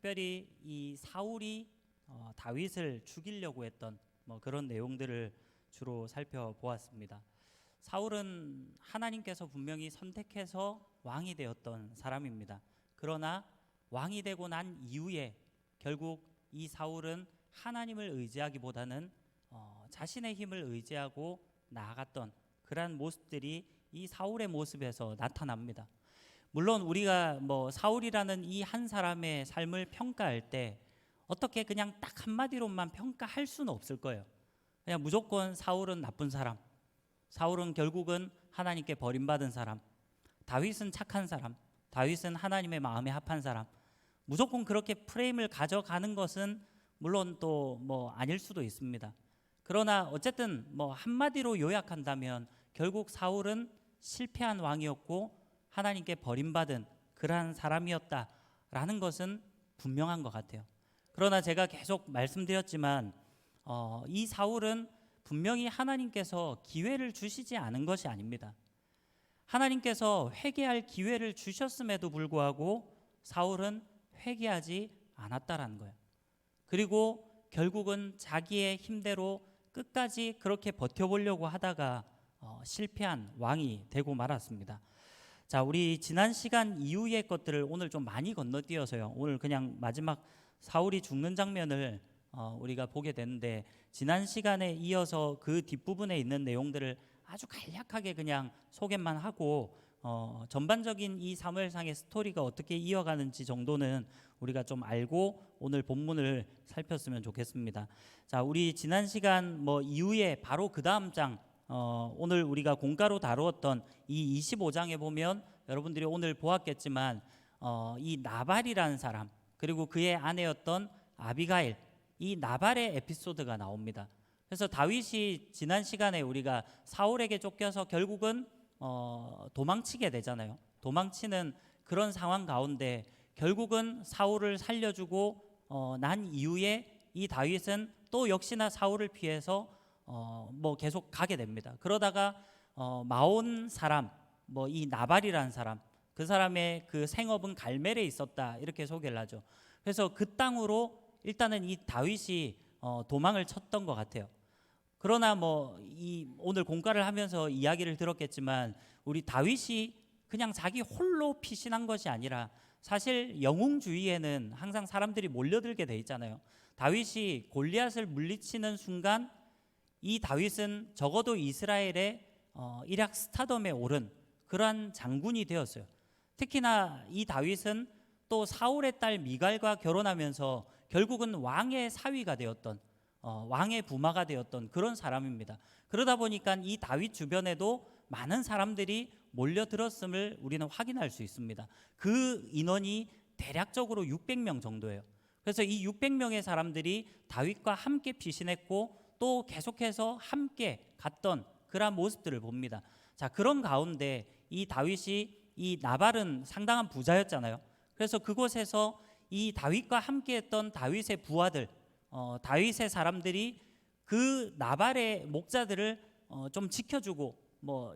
특별히 이 사울이 다윗을 죽이려고 했던 그런 내용들을 주로 살펴보았습니다. 사울은 하나님께서 분명히 선택해서 왕이 되었던 사람입니다. 그러나 왕이 되고 난 이후에 결국 이 사울은 하나님을 의지하기보다는 자신의 힘을 의지하고 나아갔던 그러한 모습들이 이 사울의 모습에서 나타납니다. 물론 우리가 사울이라는 이 한 사람의 삶을 평가할 때 어떻게 그냥 딱 한마디로만 평가할 수는 없을 거예요. 그냥 무조건 사울은 나쁜 사람, 사울은 결국은 하나님께 버림받은 사람, 다윗은 착한 사람, 다윗은 하나님의 마음에 합한 사람, 무조건 그렇게 프레임을 가져가는 것은 물론 또 아닐 수도 있습니다. 그러나 어쨌든 한마디로 요약한다면 결국 사울은 실패한 왕이었고 하나님께 버림받은 그러한 사람이었다라는 것은 분명한 것 같아요. 그러나 제가 계속 말씀드렸지만 이 사울은 분명히 하나님께서 기회를 주시지 않은 것이 아닙니다. 하나님께서 회개할 기회를 주셨음에도 불구하고 사울은 회개하지 않았다라는 거예요. 그리고 결국은 자기의 힘대로 끝까지 그렇게 버텨보려고 하다가 실패한 왕이 되고 말았습니다. 자, 우리 지난 시간 이후의 것들을 오늘 좀 많이 건너뛰어서요. 오늘 그냥 마지막 사울이 죽는 장면을 우리가 보게 되는데, 지난 시간에 이어서 그 뒷부분에 있는 내용들을 아주 간략하게 그냥 소개만 하고 전반적인 이 사무엘상의 스토리가 어떻게 이어가는지 정도는 우리가 좀 알고 오늘 본문을 살폈으면 좋겠습니다. 자, 우리 지난 시간 이후에 바로 그 다음 장 오늘 우리가 공가로 다루었던 이 25장에 보면 여러분들이 오늘 보았겠지만 이 나발이라는 사람, 그리고 그의 아내였던 아비가일, 이 나발의 에피소드가 나옵니다. 그래서 다윗이 지난 시간에 우리가 사울에게 쫓겨서 결국은 도망치게 되잖아요. 도망치는 그런 상황 가운데 결국은 사울을 살려주고 난 이후에 이 다윗은 또 역시나 사울을 피해서 계속 가게 됩니다. 그러다가 마온 사람, 이 나발이라는 사람, 그 사람의 그 생업은 갈멜에 있었다, 이렇게 소개를 하죠. 그래서 그 땅으로 일단은 이 다윗이 도망을 쳤던 것 같아요. 그러나 이 오늘 공가를 하면서 이야기를 들었겠지만 우리 다윗이 그냥 자기 홀로 피신한 것이 아니라 사실 영웅주의에는 항상 사람들이 몰려들게 돼 있잖아요. 다윗이 골리앗을 물리치는 순간 이 다윗은 적어도 이스라엘의 일약 스타덤에 오른 그러한 장군이 되었어요. 특히나 이 다윗은 또 사울의 딸 미갈과 결혼하면서 결국은 왕의 사위가 되었던 왕의 부마가 되었던 그런 사람입니다. 그러다 보니까 이 다윗 주변에도 많은 사람들이 몰려들었음을 우리는 확인할 수 있습니다. 그 인원이 대략적으로 600명 정도예요. 그래서 이 600명의 사람들이 다윗과 함께 피신했고 또 계속해서 함께 갔던 그런 모습들을 봅니다. 자, 그런 가운데 이 다윗이, 이 나발은 상당한 부자였잖아요. 그래서 그곳에서 이 다윗과 함께했던 다윗의 부하들, 다윗의 사람들이 그 나발의 목자들을 좀 지켜주고,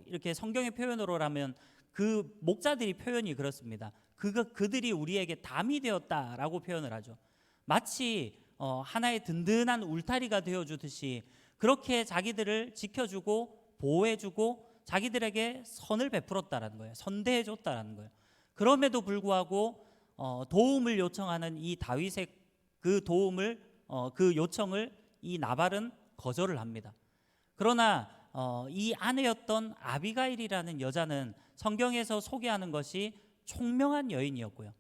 이렇게 성경의 표현으로라면 그 목자들이 표현이 그렇습니다. 그들이 우리에게 담이 되었다라고 표현을 하죠. 마치 하나의 든든한 울타리가 되어주듯이 그렇게 자기들을 지켜주고 보호해주고 자기들에게 선을 베풀었다라는 거예요. 선대해줬다라는 거예요. 그럼에도 불구하고 도움을 요청하는 이 다윗의 그 도움을 그 요청을 이 나발은 거절을 합니다. 그러나 이 아내였던 아비가일이라는 여자는 성경에서 소개하는 것이 총명한 여인이었고요.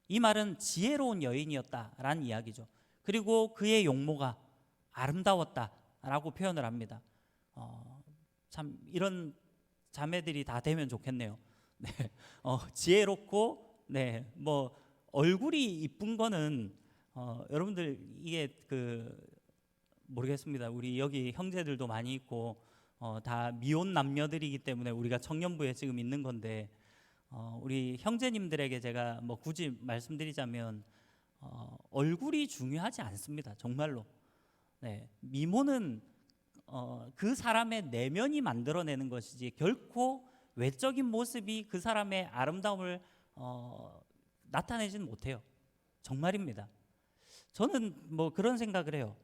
이 말은 지혜로운 여인이었다라는 이야기죠. 그리고 그의 용모가 아름다웠다라고 표현을 합니다. 참 이런 자매들이 다 되면 좋겠네요. 네, 지혜롭고, 얼굴이 이쁜 거는 여러분들 이게 모르겠습니다. 우리 여기 형제들도 많이 있고 다 미혼 남녀들이기 때문에 우리가 청년부에 지금 있는 건데 우리 형제님들에게 제가 굳이 말씀드리자면 얼굴이 중요하지 않습니다. 정말로. 네, 미모는 그 사람의 내면이 만들어내는 것이지 결코 외적인 모습이 그 사람의 아름다움을 나타내지는 못해요. 정말입니다. 저는 뭐 그런 생각을 해요.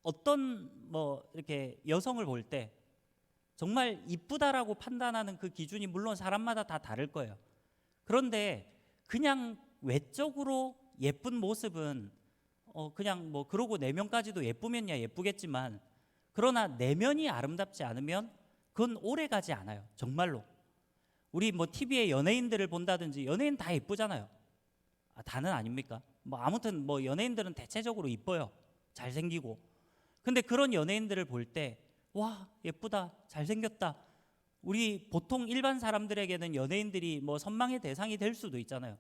어떤 뭐 이렇게 여성을 볼 때 정말 이쁘다라고 판단하는 그 기준이 물론 사람마다 다 다를 거예요. 그런데 그냥 외적으로 예쁜 모습은 그냥 뭐 그러고 내면까지도 예쁘면야 예쁘겠지만, 그러나 내면이 아름답지 않으면 그건 오래 가지 않아요. 정말로. 우리 뭐 TV에 연예인들을 본다든지, 연예인 다 예쁘잖아요. 다는 아닙니까? 뭐 아무튼 뭐 연예인들은 대체적으로 이뻐요. 잘생기고. 근데 그런 연예인들을 볼 때 와, 예쁘다, 잘생겼다. 우리 보통 일반 사람들에게는 연예인들이 뭐 선망의 대상이 될 수도 있잖아요.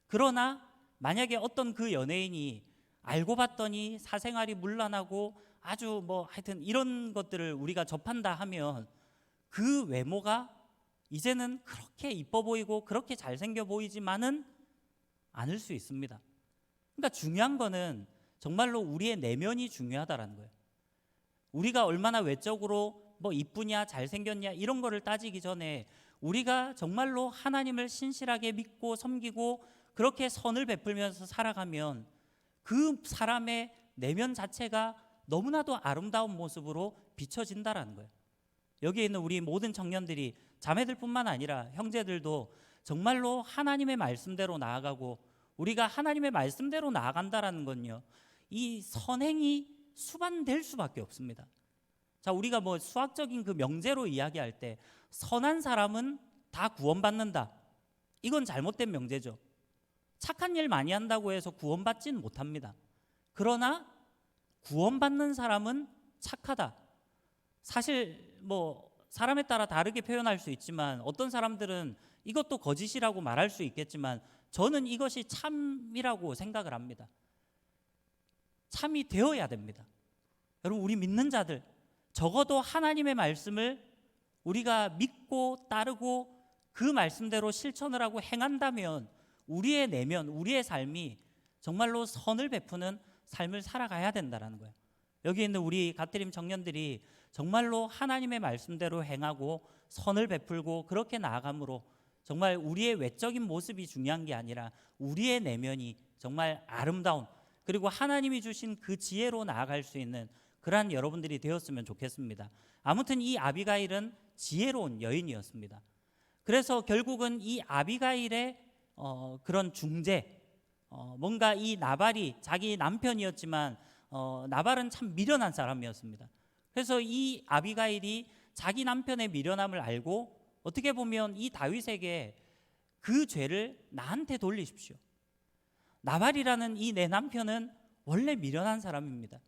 그러나 만약에 어떤 그 연예인이 알고 봤더니 사생활이 문란하고 아주 뭐 하여튼 이런 것들을 우리가 접한다 하면 그 외모가 이제는 그렇게 이뻐 보이고 그렇게 잘생겨 보이지만은 않을 수 있습니다. 그러니까 중요한 거는 정말로 우리의 내면이 중요하다라는 거예요. 우리가 얼마나 외적으로 뭐 이쁘냐 잘생겼냐 이런 거를 따지기 전에 우리가 정말로 하나님을 신실하게 믿고 섬기고 그렇게 선을 베풀면서 살아가면 그 사람의 내면 자체가 너무나도 아름다운 모습으로 비춰진다라는 거예요. 여기에 있는 우리 모든 청년들이, 자매들뿐만 아니라 형제들도 정말로 하나님의 말씀대로 나아가고, 우리가 하나님의 말씀대로 나아간다라는 건요, 이 선행이 수반될 수밖에 없습니다. 자, 우리가 뭐 수학적인 그 명제로 이야기할 때 선한 사람은 다 구원받는다, 이건 잘못된 명제죠. 착한 일 많이 한다고 해서 구원받지는 못합니다. 그러나 구원받는 사람은 착하다. 사실 뭐 사람에 따라 다르게 표현할 수 있지만, 어떤 사람들은 이것도 거짓이라고 말할 수 있겠지만 저는 이것이 참이라고 생각을 합니다. 참이 되어야 됩니다. 여러분, 우리 믿는 자들 적어도 하나님의 말씀을 우리가 믿고 따르고 그 말씀대로 실천을 하고 행한다면 우리의 내면, 우리의 삶이 정말로 선을 베푸는 삶을 살아가야 된다는 거예요. 여기 있는 우리 가트림 청년들이 정말로 하나님의 말씀대로 행하고 선을 베풀고 그렇게 나아감으로 정말 우리의 외적인 모습이 중요한 게 아니라 우리의 내면이 정말 아름다운, 그리고 하나님이 주신 그 지혜로 나아갈 수 있는 그러한 여러분들이 되었으면 좋겠습니다. 아무튼 이 아비가일은 지혜로운 여인이었습니다. 그래서 결국은 이 아비가일의 그런 중재, 뭔가 이 나발이 자기 남편이었지만 나발은 참 미련한 사람이었습니다. 그래서 이 아비가일이 자기 남편의 미련함을 알고 어떻게 보면 이 다윗에게 그 죄를 나한테 돌리십시오. 나발이라는 이 내 남편은 원래 미련한 사람입니다.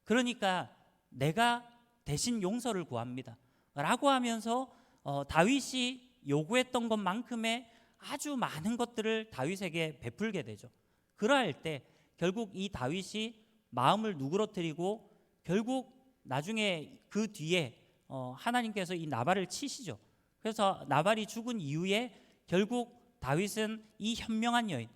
그러니까 내가 대신 용서를 구합니다 라고 하면서 다윗이 요구했던 것만큼의 아주 많은 것들을 다윗에게 베풀게 되죠. 그러할 때 결국 이 다윗이 마음을 누그러뜨리고 결국 나중에 그 뒤에 하나님께서 이 나발을 치시죠. 그래서 나발이 죽은 이후에 결국 다윗은 이 현명한 여인,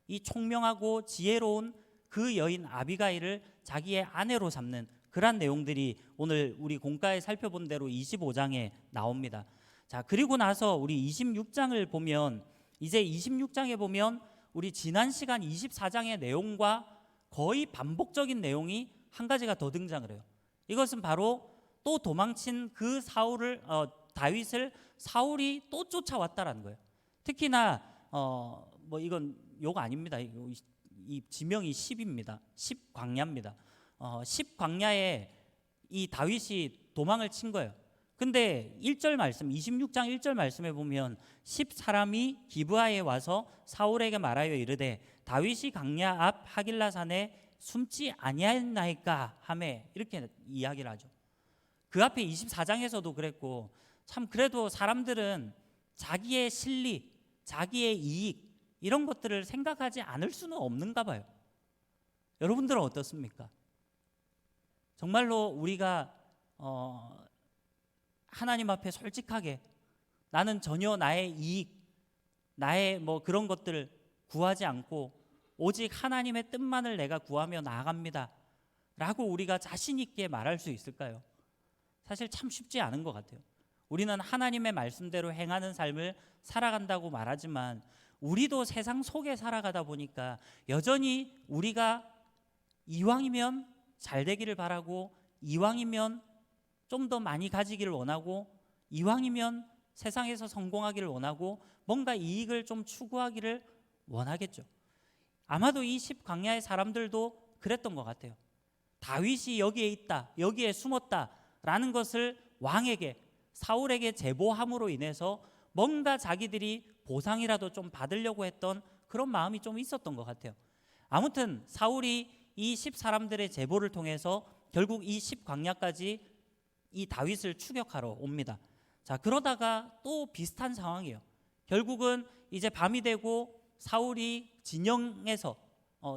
이 총명하고 지혜로운 그 여인 아비가일을 자기의 아내로 삼는 그러한 내용들이 오늘 우리 공과에 살펴본 대로 25장에 나옵니다. 자, 그리고 나서 우리 26장을 보면, 이제 26장에 보면 우리 지난 시간 24장의 내용과 거의 반복적인 내용이 한 가지가 더 등장을 해요. 이것은 바로 또 도망친 그 다윗을 사울이 또 쫓아왔다라는 거예요. 특히나 뭐 이건 욕 아닙니다. 이 지명이 10입니다. 10광야입니다. 10광야에 이 다윗이 도망을 친 거예요. 근데 1절 말씀, 26장 1절 말씀에 보면 10사람이 기브아에 와서 사울에게 말하여 이르되 다윗이 광야 앞 하길라산에 숨지 아니하였나이까 하매, 이렇게 이야기를 하죠. 그 앞에 24장에서도 그랬고, 참 그래도 사람들은 자기의 실리, 자기의 이익 이런 것들을 생각하지 않을 수는 없는가 봐요. 여러분들은 어떻습니까? 정말로 우리가 하나님 앞에 솔직하게 나는 전혀 나의 이익, 나의 뭐 그런 것들을 구하지 않고 오직 하나님의 뜻만을 내가 구하며 나아갑니다 라고 우리가 자신 있게 말할 수 있을까요? 사실 참 쉽지 않은 것 같아요. 우리는 하나님의 말씀대로 행하는 삶을 살아간다고 말하지만 우리도 세상 속에 살아가다 보니까 여전히 우리가 이왕이면 잘 되기를 바라고, 이왕이면 좀 더 많이 가지기를 원하고, 이왕이면 세상에서 성공하기를 원하고, 뭔가 이익을 좀 추구하기를 원하겠죠. 아마도 이 10광야의 사람들도 그랬던 것 같아요. 다윗이 여기에 있다, 여기에 숨었다라는 것을 왕에게, 사울에게 제보함으로 인해서 뭔가 자기들이 보상이라도 좀 받으려고 했던 그런 마음이 좀 있었던 것 같아요. 아무튼 사울이 이 10사람들의 제보를 통해서 결국 이 10광야까지 이 다윗을 추격하러 옵니다. 자, 그러다가 또 비슷한 상황이에요. 결국은 이제 밤이 되고 사울이 진영에서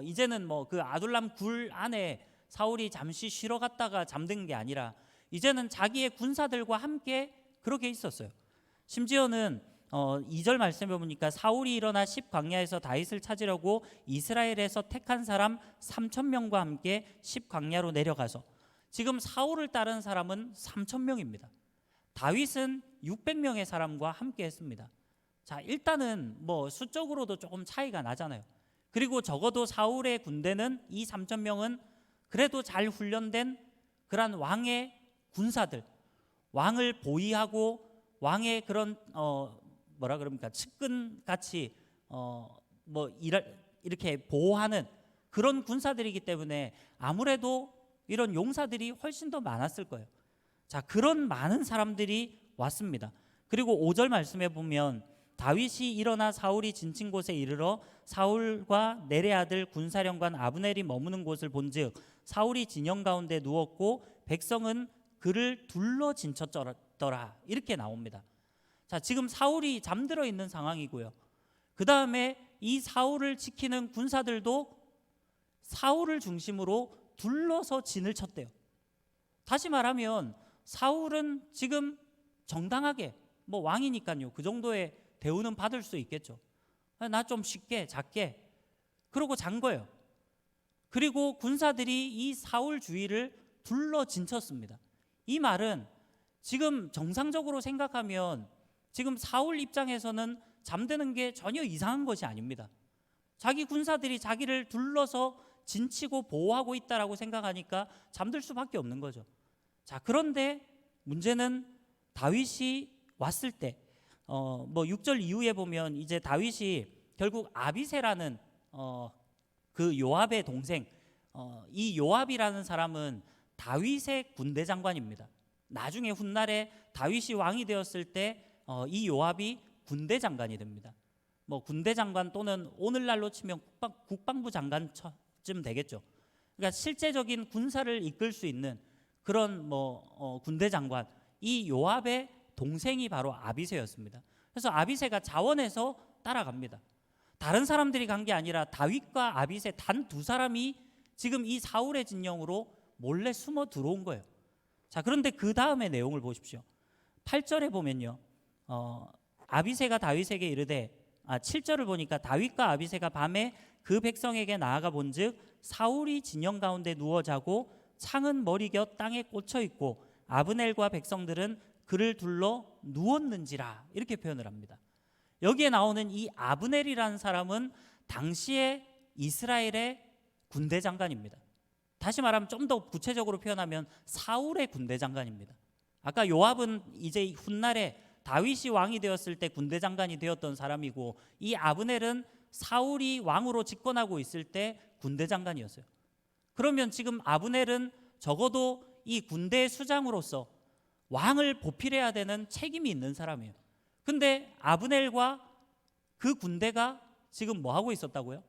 이제는 뭐 그 아둘람 굴 안에 사울이 잠시 쉬러 갔다가 잠든 게 아니라 이제는 자기의 군사들과 함께 그렇게 있었어요. 심지어는 2절 말씀해 보니까 사울이 일어나 10광야에서 다윗을 찾으려고 이스라엘에서 택한 사람 3,000명과 함께 10광야로 내려가서, 지금 사울을 따른 사람은 3,000명입니다. 다윗은 600명의 사람과 함께 했습니다. 자, 일단은 뭐 수적으로도 조금 차이가 나잖아요. 그리고 적어도 사울의 군대는 이 3,000명은 그래도 잘 훈련된 그러한 왕의 군사들, 왕을 보위하고 왕의 그런 뭐라 그럽니까, 측근 같이 이렇게 보호하는 그런 군사들이기 때문에 아무래도 이런 용사들이 훨씬 더 많았을 거예요. 자, 그런 많은 사람들이 왔습니다. 그리고 5절 말씀에 보면 다윗이 일어나 사울이 진친 곳에 이르러 사울과 넬의 아들 군사령관 아브넬이 머무는 곳을 본즉 사울이 진영 가운데 누웠고 백성은 그를 둘러 진쳤더라, 이렇게 나옵니다. 자, 지금 사울이 잠들어 있는 상황이고요. 그 다음에 이 사울을 지키는 군사들도 사울을 중심으로 둘러서 진을 쳤대요. 다시 말하면 사울은 지금 정당하게 뭐 왕이니까요, 그 정도의 대우는 받을 수 있겠죠. 나 좀 쉽게 작게 그러고 잔 거예요. 그리고 군사들이 이 사울 주위를 둘러 진쳤습니다. 이 말은 지금 정상적으로 생각하면 지금 사울 입장에서는 잠드는 게 전혀 이상한 것이 아닙니다. 자기 군사들이 자기를 둘러서 진치고 보호하고 있다라고 생각하니까 잠들 수밖에 없는 거죠. 자, 그런데 문제는 다윗이 왔을 때 뭐 6절 이후에 보면 이제 다윗이 결국 아비새라는 그 요압의 동생, 이 요압이라는 사람은 다윗의 군대 장관입니다. 나중에 훗날에 다윗이 왕이 되었을 때 이 요압이 군대 장관이 됩니다. 뭐 군대 장관 또는 오늘날로 치면 국방부 장관쯤 되겠죠. 그러니까 실제적인 군사를 이끌 수 있는 그런 군대 장관, 이 요압의 동생이 바로 아비새였습니다. 그래서 아비새가 자원해서 따라갑니다. 다른 사람들이 간 게 아니라 다윗과 아비새 단 두 사람이 지금 이 사울의 진영으로 몰래 숨어 들어온 거예요. 자, 그런데 그 다음의 내용을 보십시오. 8절에 보면요, 아비새가 다윗에게 이르되 7절을 보니까 다윗과 아비새가 밤에 그 백성에게 나아가 본즉 사울이 진영 가운데 누워 자고 창은 머리 곁 땅에 꽂혀 있고 아브넬과 백성들은 그를 둘러 누웠는지라, 이렇게 표현을 합니다. 여기에 나오는 이 아브넬이라는 사람은 당시에 이스라엘의 군대 장관입니다. 다시 말하면 좀 더 구체적으로 표현하면 사울의 군대 장관입니다. 아까 요압은 이제 훗날에 다윗이 왕이 되었을 때 군대 장관이 되었던 사람이고, 이 아브넬은 사울이 왕으로 집권하고 있을 때 군대 장관이었어요. 그러면 지금 아브넬은 적어도 이 군대의 수장으로서 왕을 보필해야 되는 책임이 있는 사람이에요. 근데 아브넬과 그 군대가 지금 뭐 하고 있었다고요?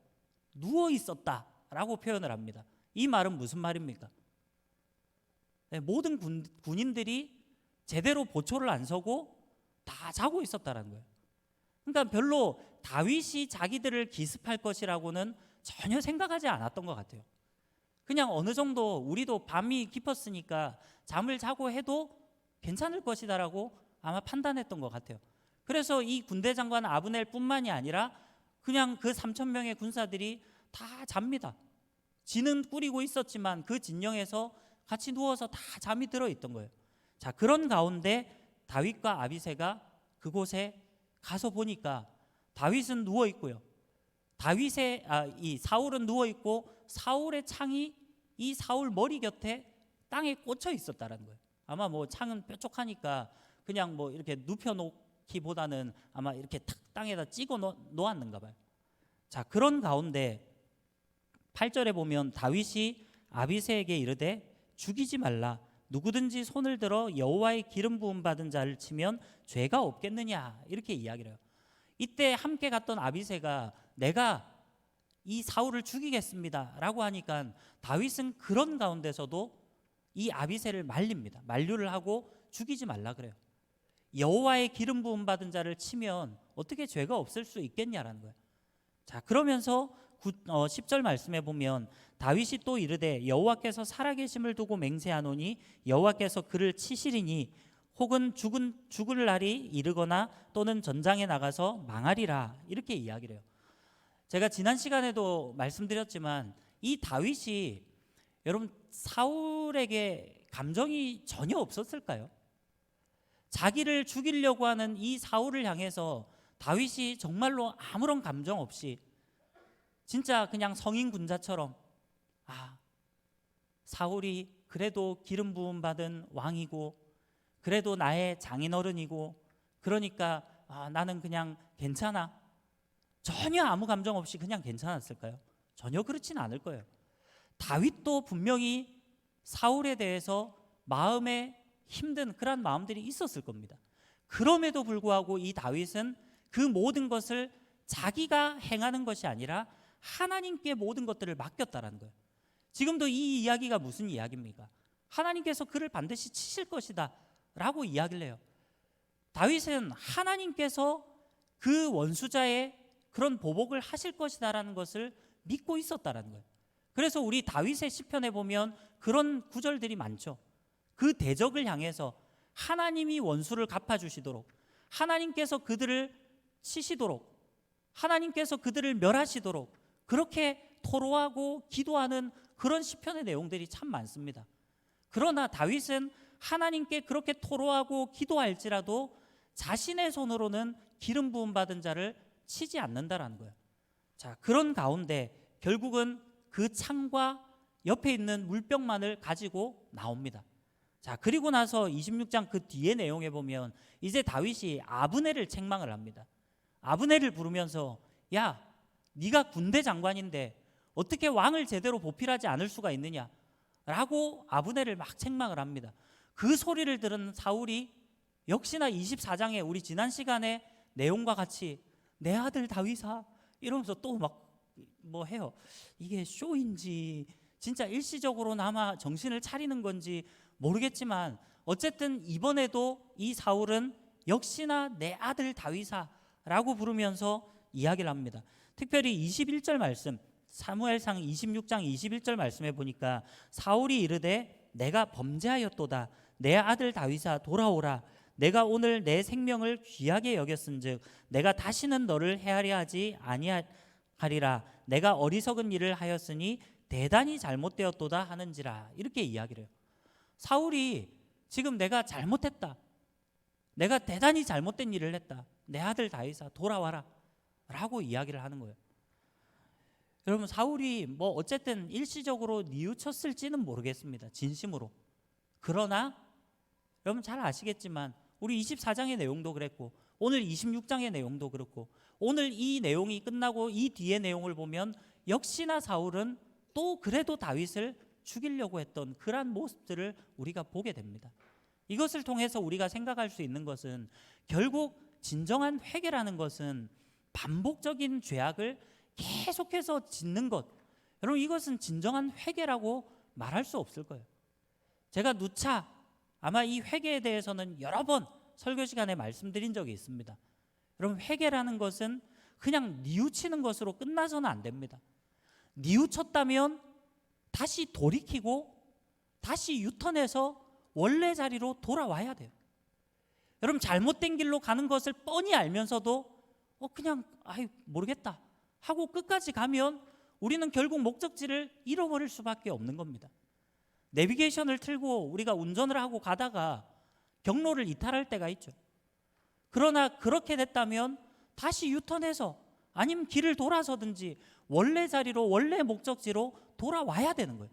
누워 있었다라고 표현을 합니다. 이 말은 무슨 말입니까? 네, 모든 군인들이 제대로 보초를 안 서고 다 자고 있었다는 거예요. 그러니까 별로 다윗이 자기들을 기습할 것이라고는 전혀 생각하지 않았던 것 같아요. 그냥 어느 정도 우리도 밤이 깊었으니까 잠을 자고 해도 괜찮을 것이다라고 아마 판단했던 것 같아요. 그래서 이 군대 장관 아브넬뿐만이 아니라 그냥 그 3,000명의 군사들이 다 잡니다. 진은 꾸리고 있었지만 그 진영에서 같이 누워서 다 잠이 들어 있던 거예요. 자, 그런 가운데 다윗과 아비새가 그곳에 가서 보니까 다윗은 누워 있고요. 이 사울은 누워 있고 사울의 창이 이 사울 머리 곁에 땅에 꽂혀 있었다라는 거예요. 아마 뭐 창은 뾰족하니까 그냥 뭐 이렇게 눕혀 놓기보다는 아마 이렇게 탁 땅에다 찍어 놓았는가 봐요. 자, 그런 가운데 8절에 보면 다윗이 아비새에게 이르되 죽이지 말라. 누구든지 손을 들어 여호와의 기름 부음 받은 자를 치면 죄가 없겠느냐, 이렇게 이야기를 해요. 이때 함께 갔던 아비새가 내가 이 사울을 죽이겠습니다 라고 하니까 다윗은 그런 가운데서도 이 아비새를 말립니다. 만류를 하고 죽이지 말라 그래요. 여호와의 기름 부음 받은 자를 치면 어떻게 죄가 없을 수 있겠냐라는 거예요. 자, 그러면서 10절 말씀에 보면 다윗이 또 이르되 여호와께서 살아계심을 두고 맹세하노니 여호와께서 그를 치시리니 혹은 죽을 날이 이르거나 또는 전장에 나가서 망하리라, 이렇게 이야기를 해요. 제가 지난 시간에도 말씀드렸지만 이 다윗이 여러분 사울에게 감정이 전혀 없었을까요? 자기를 죽이려고 하는 이 사울을 향해서 다윗이 정말로 아무런 감정 없이 진짜 그냥 성인 군자처럼 사울이 그래도 기름 부음 받은 왕이고 그래도 나의 장인어른이고 그러니까 나는 그냥 괜찮아, 전혀 아무 감정 없이 그냥 괜찮았을까요? 전혀 그렇진 않을 거예요. 다윗도 분명히 사울에 대해서 마음에 힘든 그런 마음들이 있었을 겁니다. 그럼에도 불구하고 이 다윗은 그 모든 것을 자기가 행하는 것이 아니라 하나님께 모든 것들을 맡겼다라는 거예요. 지금도 이 이야기가 무슨 이야기입니까? 하나님께서 그를 반드시 치실 것이다 라고 이야기를 해요. 다윗은 하나님께서 그 원수자의 그런 보복을 하실 것이다 라는 것을 믿고 있었다라는 거예요. 그래서 우리 다윗의 시편에 보면 그런 구절들이 많죠. 그 대적을 향해서 하나님이 원수를 갚아주시도록, 하나님께서 그들을 치시도록, 하나님께서 그들을 멸하시도록 그렇게 토로하고 기도하는 그런 시편의 내용들이 참 많습니다. 그러나 다윗은 하나님께 그렇게 토로하고 기도할지라도 자신의 손으로는 기름 부음 받은 자를 치지 않는다라는 거예요. 자, 그런 가운데 결국은 그 창과 옆에 있는 물병만을 가지고 나옵니다. 자, 그리고 나서 26장 그 뒤에 내용에 보면 이제 다윗이 아브넬을 책망을 합니다. 아브넬을 부르면서 야, 네가 군대 장관인데 어떻게 왕을 제대로 보필하지 않을 수가 있느냐 라고 아브넬을 막 책망을 합니다. 그 소리를 들은 사울이 역시나 24장에 우리 지난 시간에 내용과 같이 내 아들 다윗아 이러면서 또 막 뭐 해요. 이게 쇼인지 진짜 일시적으로나마 정신을 차리는 건지 모르겠지만 어쨌든 이번에도 이 사울은 역시나 내 아들 다윗아 라고 부르면서 이야기를 합니다. 특별히 21절 말씀, 사무엘상 26장 21절 말씀에 보니까 사울이 이르되 내가 범죄하였도다. 내 아들 다윗아 돌아오라. 내가 오늘 내 생명을 귀하게 여겼은즉 내가 다시는 너를 해하려 하지 아니하리라. 내가 어리석은 일을 하였으니 대단히 잘못되었도다 하는지라. 이렇게 이야기를 해요. 사울이 지금 내가 잘못했다, 내가 대단히 잘못된 일을 했다, 내 아들 다윗아 돌아와라 라고 이야기를 하는 거예요. 여러분 사울이 뭐 어쨌든 일시적으로 뉘우쳤을지는 모르겠습니다, 진심으로. 그러나 여러분 잘 아시겠지만 우리 24장의 내용도 그랬고 오늘 26장의 내용도 그렇고 오늘 이 내용이 끝나고 이 뒤의 내용을 보면 역시나 사울은 또 그래도 다윗을 죽이려고 했던 그러한 모습들을 우리가 보게 됩니다. 이것을 통해서 우리가 생각할 수 있는 것은 결국 진정한 회개라는 것은 반복적인 죄악을 계속해서 짓는 것, 여러분 이것은 진정한 회개라고 말할 수 없을 거예요. 제가 누차 아마 이 회개에 대해서는 여러 번 설교 시간에 말씀드린 적이 있습니다. 여러분 회개라는 것은 그냥 뉘우치는 것으로 끝나서는 안 됩니다. 뉘우쳤다면 다시 돌이키고 다시 유턴해서 원래 자리로 돌아와야 돼요. 여러분 잘못된 길로 가는 것을 뻔히 알면서도 그냥 모르겠다 하고 끝까지 가면 우리는 결국 목적지를 잃어버릴 수밖에 없는 겁니다. 내비게이션을 틀고 우리가 운전을 하고 가다가 경로를 이탈할 때가 있죠. 그러나 그렇게 됐다면 다시 유턴해서 아니면 길을 돌아서든지 원래 자리로, 원래 목적지로 돌아와야 되는 거예요.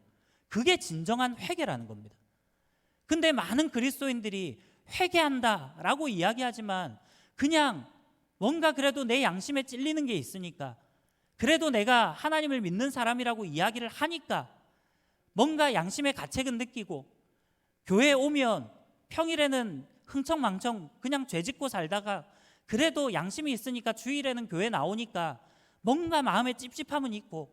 그게 진정한 회개라는 겁니다. 근데 많은 그리스도인들이 회개한다라고 이야기하지만 그냥 뭔가 그래도 내 양심에 찔리는 게 있으니까, 그래도 내가 하나님을 믿는 사람이라고 이야기를 하니까 뭔가 양심의 가책은 느끼고, 교회에 오면 평일에는 흥청망청 그냥 죄 짓고 살다가 그래도 양심이 있으니까 주일에는 교회 나오니까 뭔가 마음에 찝찝함은 있고,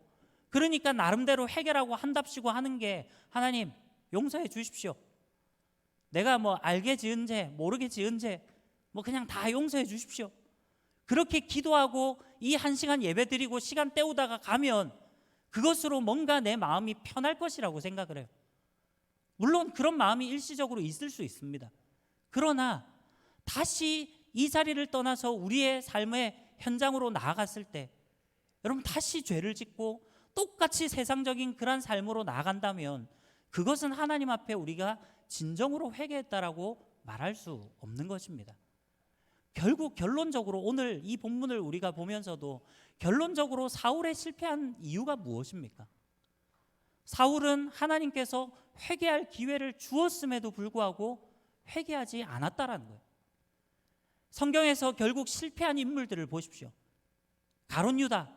그러니까 나름대로 해결하고 한답시고 하는 게, 하나님 용서해 주십시오, 내가 뭐 알게 지은 죄 모르게 지은 죄 뭐 그냥 다 용서해 주십시오, 그렇게 기도하고 이 1시간 예배 드리고 시간 때우다가 가면 그것으로 뭔가 내 마음이 편할 것이라고 생각을 해요. 물론 그런 마음이 일시적으로 있을 수 있습니다. 그러나 다시 이 자리를 떠나서 우리의 삶의 현장으로 나아갔을 때, 여러분 다시 죄를 짓고 똑같이 세상적인 그런 삶으로 나아간다면 그것은 하나님 앞에 우리가 진정으로 회개했다라고 말할 수 없는 것입니다. 결국 결론적으로 오늘 이 본문을 우리가 보면서도 결론적으로 사울의 실패한 이유가 무엇입니까? 사울은 하나님께서 회개할 기회를 주었음에도 불구하고 회개하지 않았다라는 거예요. 성경에서 결국 실패한 인물들을 보십시오. 가룟 유다,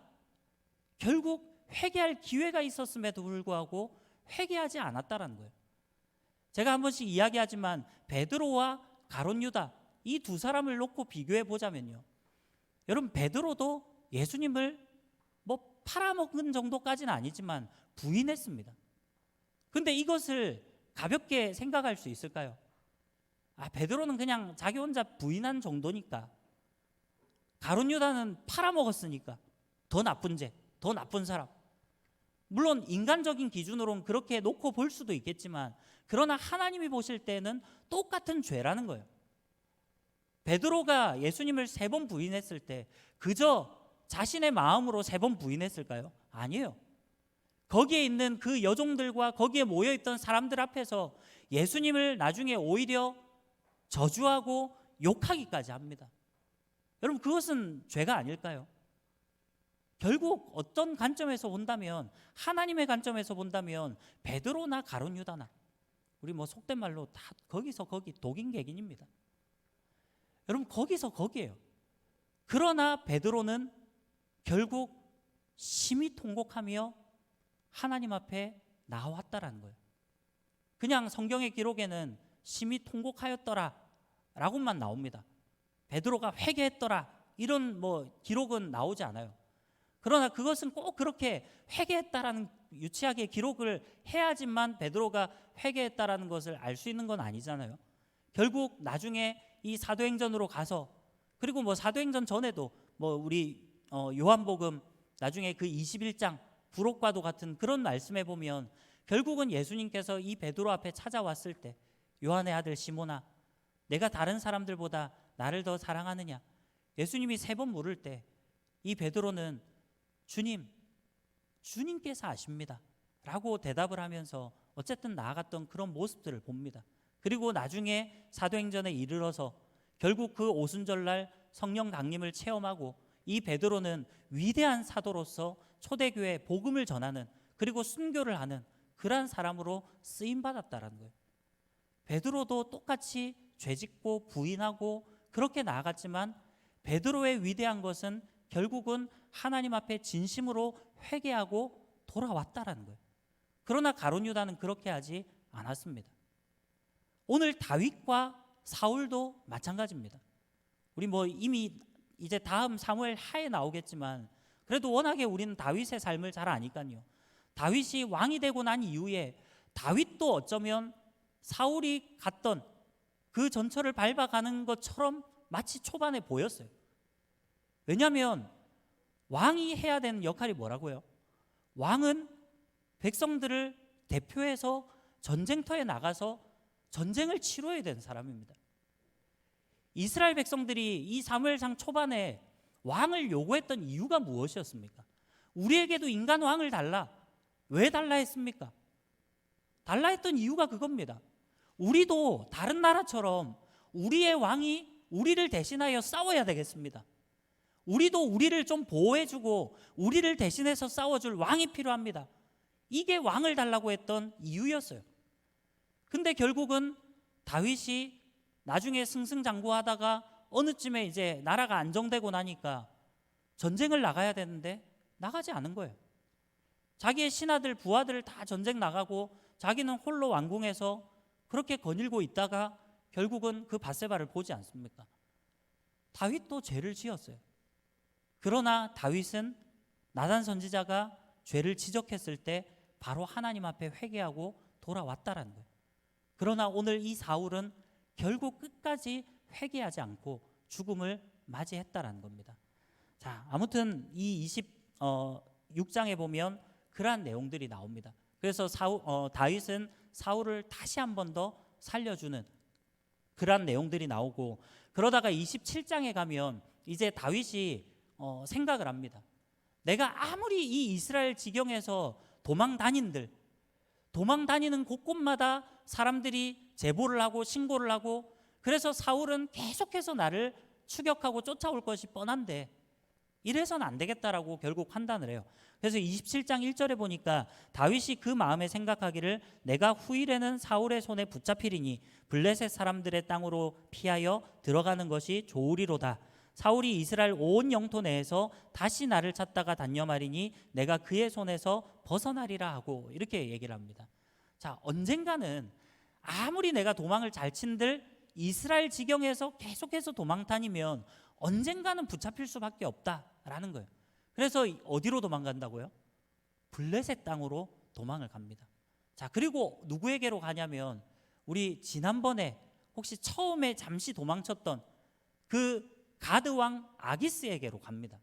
결국 회개할 기회가 있었음에도 불구하고 회개하지 않았다라는 거예요. 제가 한 번씩 이야기하지만 베드로와 가룟 유다, 이 두 사람을 놓고 비교해 보자면요, 여러분 베드로도 예수님을 뭐 팔아먹은 정도까지는 아니지만 부인했습니다. 근데 이것을 가볍게 생각할 수 있을까요? 베드로는 그냥 자기 혼자 부인한 정도니까, 가룟 유다는 팔아먹었으니까 더 나쁜 죄, 더 나쁜 사람. 물론 인간적인 기준으로는 그렇게 놓고 볼 수도 있겠지만, 그러나 하나님이 보실 때는 똑같은 죄라는 거예요. 베드로가 예수님을 3번 부인했을 때 그저 자신의 마음으로 3번 부인했을까요? 아니에요. 거기에 있는 그 여종들과 거기에 모여있던 사람들 앞에서 예수님을 나중에 오히려 저주하고 욕하기까지 합니다. 여러분 그것은 죄가 아닐까요? 결국 어떤 관점에서 본다면, 하나님의 관점에서 본다면 베드로나 가룟 유다나, 우리 뭐 속된 말로 다 거기서 거기 독인객인입니다. 여러분 거기서 거기예요. 그러나 베드로는 결국 심히 통곡하며 하나님 앞에 나왔다라는 거예요. 그냥 성경의 기록에는 심히 통곡하였더라 라고만 나옵니다. 베드로가 회개했더라 이런 뭐 기록은 나오지 않아요. 그러나 그것은 꼭 그렇게 회개했다라는 유치하게 기록을 해야지만 베드로가 회개했다라는 것을 알 수 있는 건 아니잖아요. 결국 나중에 이 사도행전으로 가서, 그리고 뭐 사도행전 전에도 뭐 우리 요한복음 나중에 그 21장 부록과도 같은 그런 말씀에 보면 결국은 예수님께서 이 베드로 앞에 찾아왔을 때, 요한의 아들 시몬아, 내가 다른 사람들보다 나를 더 사랑하느냐, 예수님이 3번 물을 때 이 베드로는 주님께서 아십니다 라고 대답을 하면서 어쨌든 나아갔던 그런 모습들을 봅니다. 그리고 나중에 사도행전에 이르러서 결국 그 오순절날 성령 강림을 체험하고 이 베드로는 위대한 사도로서 초대교회에 복음을 전하는, 그리고 순교를 하는 그러한 사람으로 쓰임받았다라는 거예요. 베드로도 똑같이 죄짓고 부인하고 그렇게 나아갔지만 베드로의 위대한 것은 결국은 하나님 앞에 진심으로 회개하고 돌아왔다라는 거예요. 그러나 가룟 유다는 그렇게 하지 않았습니다. 오늘 다윗과 사울도 마찬가지입니다. 우리 뭐 이미 이제 다음 사무엘 하에 나오겠지만 그래도 워낙에 우리는 다윗의 삶을 잘 아니까요. 다윗이 왕이 되고 난 이후에 다윗도 어쩌면 사울이 갔던 그 전철을 밟아가는 것처럼 마치 초반에 보였어요. 왜냐하면 왕이 해야 되는 역할이 뭐라고요? 왕은 백성들을 대표해서 전쟁터에 나가서 전쟁을 치러야 되는 사람입니다. 이스라엘 백성들이 이 사무엘상 초반에 왕을 요구했던 이유가 무엇이었습니까? 우리에게도 인간 왕을 달라. 왜 달라 했습니까? 달라 했던 이유가 그겁니다. 우리도 다른 나라처럼 우리의 왕이 우리를 대신하여 싸워야 되겠습니다. 우리도 우리를 좀 보호해주고 우리를 대신해서 싸워줄 왕이 필요합니다. 이게 왕을 달라고 했던 이유였어요. 근데 결국은 다윗이 나중에 승승장구하다가 어느 쯤에 이제 나라가 안정되고 나니까 전쟁을 나가야 되는데 나가지 않은 거예요. 자기의 신하들 부하들 다 전쟁 나가고 자기는 홀로 왕궁에서 그렇게 거닐고 있다가 결국은 그 밧세바를 보지 않습니까? 다윗도 죄를 지었어요. 그러나 다윗은 나단 선지자가 죄를 지적했을 때 바로 하나님 앞에 회개하고 돌아왔다라는 거예요. 그러나 오늘 이 사울은 결국 끝까지 회개하지 않고 죽음을 맞이했다라는 겁니다. 자, 아무튼 이 26장에 보면 그러한 내용들이 나옵니다. 그래서 다윗은 사울을 다시 한 번 더 살려주는 그러한 내용들이 나오고, 그러다가 27장에 가면 이제 다윗이 생각을 합니다. 내가 아무리 이 이스라엘 지경에서 도망 다니는 곳곳마다 사람들이 제보를 하고 신고를 하고, 그래서 사울은 계속해서 나를 추격하고 쫓아올 것이 뻔한데 이래서는 안 되겠다라고 결국 판단을 해요. 그래서 27장 1절에 보니까 다윗이 그 마음에 생각하기를 내가 후일에는 사울의 손에 붙잡히리니 블레셋 사람들의 땅으로 피하여 들어가는 것이 좋으리로다. 사울이 이스라엘 온 영토 내에서 다시 나를 찾다가 단념하리니 내가 그의 손에서 벗어나리라 하고 이렇게 얘기를 합니다. 자, 언젠가는 아무리 내가 도망을 잘 친들 이스라엘 지경에서 계속해서 도망 다니면 언젠가는 붙잡힐 수밖에 없다라는 거예요. 그래서 어디로 도망간다고요? 블레셋 땅으로 도망을 갑니다. 자, 그리고 누구에게로 가냐면 우리 지난번에 혹시 처음에 잠시 도망쳤던 그 가드 왕 아기스에게로 갑니다.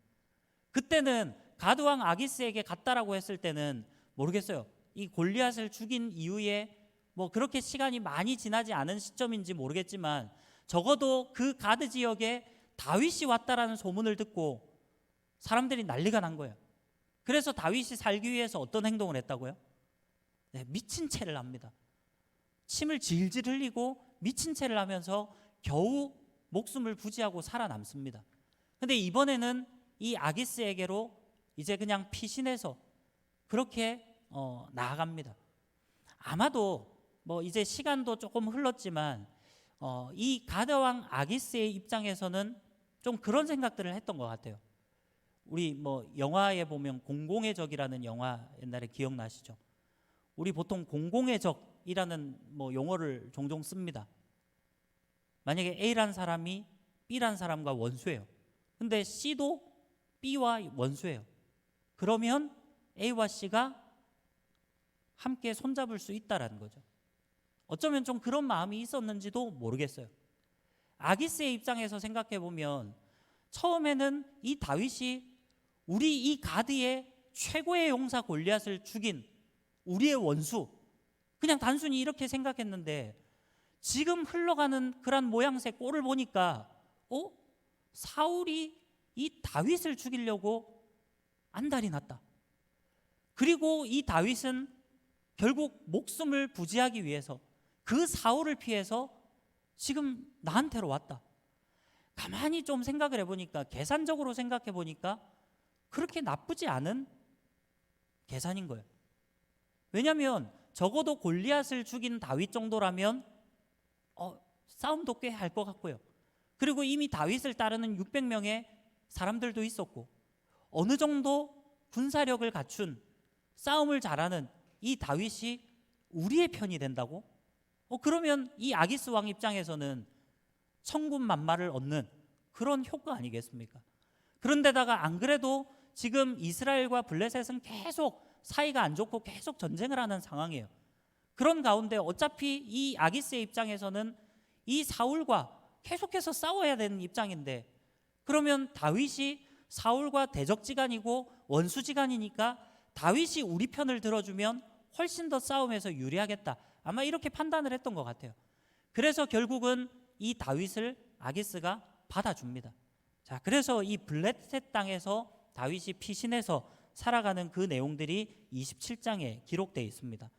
그때는 가드 왕 아기스에게 갔다라고 했을 때는 모르겠어요. 이 골리앗을 죽인 이후에 뭐 그렇게 시간이 많이 지나지 않은 시점인지 모르겠지만 적어도 그 가드 지역에 다윗이 왔다라는 소문을 듣고 사람들이 난리가 난 거예요. 그래서 다윗이 살기 위해서 어떤 행동을 했다고요? 네, 미친 채를 합니다. 침을 질질 흘리고 미친 채를 하면서 겨우 목숨을 부지하고 살아남습니다. 근데 이번에는 이 아기스에게로 이제 그냥 피신해서 그렇게 나아갑니다. 아마도 뭐 이제 시간도 조금 흘렀지만 이 가드왕 아기스의 입장에서는 좀 그런 생각들을 했던 것 같아요. 우리 뭐 영화에 보면 공공의 적이라는 영화 옛날에 기억나시죠? 우리 보통 공공의 적이라는 뭐 용어를 종종 씁니다. 만약에 A란 사람이 B란 사람과 원수예요. 근데 C도 B와 원수예요. 그러면 A와 C가 함께 손잡을 수 있다라는 거죠. 어쩌면 좀 그런 마음이 있었는지도 모르겠어요. 아기스의 입장에서 생각해 보면 처음에는 이 다윗이 우리 이 가드의 최고의 용사 골리앗을 죽인 우리의 원수, 그냥 단순히 이렇게 생각했는데 지금 흘러가는 그런 모양새 꼴을 보니까 사울이 이 다윗을 죽이려고 안달이 났다. 그리고 이 다윗은 결국 목숨을 부지하기 위해서 그 사울을 피해서 지금 나한테로 왔다. 가만히 좀 생각을 해보니까, 계산적으로 생각해 보니까 그렇게 나쁘지 않은 계산인 거예요. 왜냐하면 적어도 골리앗을 죽인 다윗 정도라면 싸움도 꽤 할 것 같고요. 그리고 이미 다윗을 따르는 600명의 사람들도 있었고 어느 정도 군사력을 갖춘 싸움을 잘하는 이 다윗이 우리의 편이 된다고? 그러면 이 아기스 왕 입장에서는 천군만마를 얻는 그런 효과 아니겠습니까? 그런데다가 안 그래도 지금 이스라엘과 블레셋은 계속 사이가 안 좋고 계속 전쟁을 하는 상황이에요. 그런 가운데 어차피 이 아기스의 입장에서는 이 사울과 계속해서 싸워야 되는 입장인데, 그러면 다윗이 사울과 대적지간이고 원수지간이니까 다윗이 우리 편을 들어주면 훨씬 더 싸움에서 유리하겠다, 아마 이렇게 판단을 했던 것 같아요. 그래서 결국은 이 다윗을 아기스가 받아줍니다. 자, 그래서 이 블레셋 땅에서 다윗이 피신해서 살아가는 그 내용들이 27장에 기록되어 있습니다.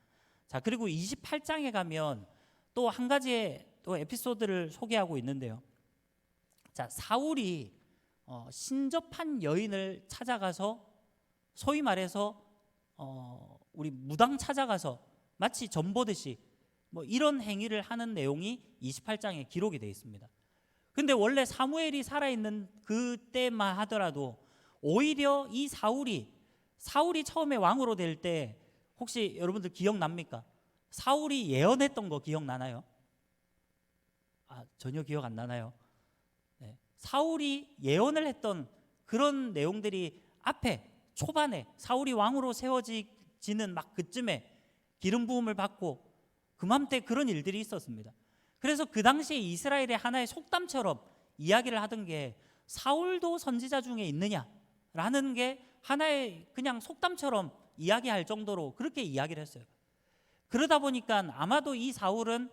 자, 그리고 28장에 가면 또 한 가지의 또 에피소드를 소개하고 있는데요. 자, 사울이 신접한 여인을 찾아가서 소위 말해서 우리 무당 찾아가서 마치 전보듯이 뭐 이런 행위를 하는 내용이 28장에 기록이 되어 있습니다. 근데 원래 사무엘이 살아있는 그때만 하더라도 오히려 이 사울이 처음에 왕으로 될 때 혹시 여러분들 기억납니까? 사울이 예언했던 거 기억나나요? 전혀 기억 안 나나요? 네. 사울이 예언을 했던 그런 내용들이 앞에 초반에 사울이 왕으로 세워지는 막 그쯤에 기름 부음을 받고 그맘때 그런 일들이 있었습니다. 그래서 그 당시에 이스라엘의 하나의 속담처럼 이야기를 하던 게 사울도 선지자 중에 있느냐라는 게 하나의 그냥 속담처럼 이야기할 정도로 그렇게 이야기를 했어요. 그러다 보니까 아마도 이 사울은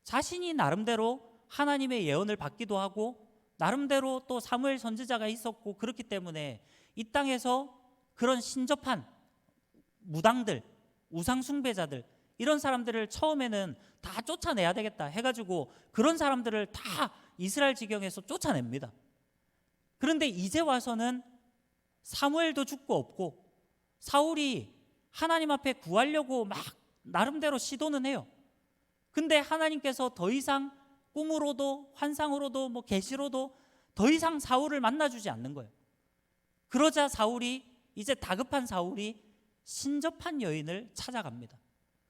자신이 나름대로 하나님의 예언을 받기도 하고 나름대로 또 사무엘 선지자가 있었고 그렇기 때문에 이 땅에서 그런 신접한 무당들, 우상 숭배자들 이런 사람들을 처음에는 다 쫓아내야 되겠다 해가지고 그런 사람들을 다 이스라엘 지경에서 쫓아냅니다. 그런데 이제 와서는 사무엘도 죽고 없고 사울이 하나님 앞에 구하려고 막 나름대로 시도는 해요. 근데 하나님께서 더 이상 꿈으로도 환상으로도 뭐 계시로도 더 이상 사울을 만나주지 않는 거예요. 그러자 이제 다급한 사울이 신접한 여인을 찾아갑니다.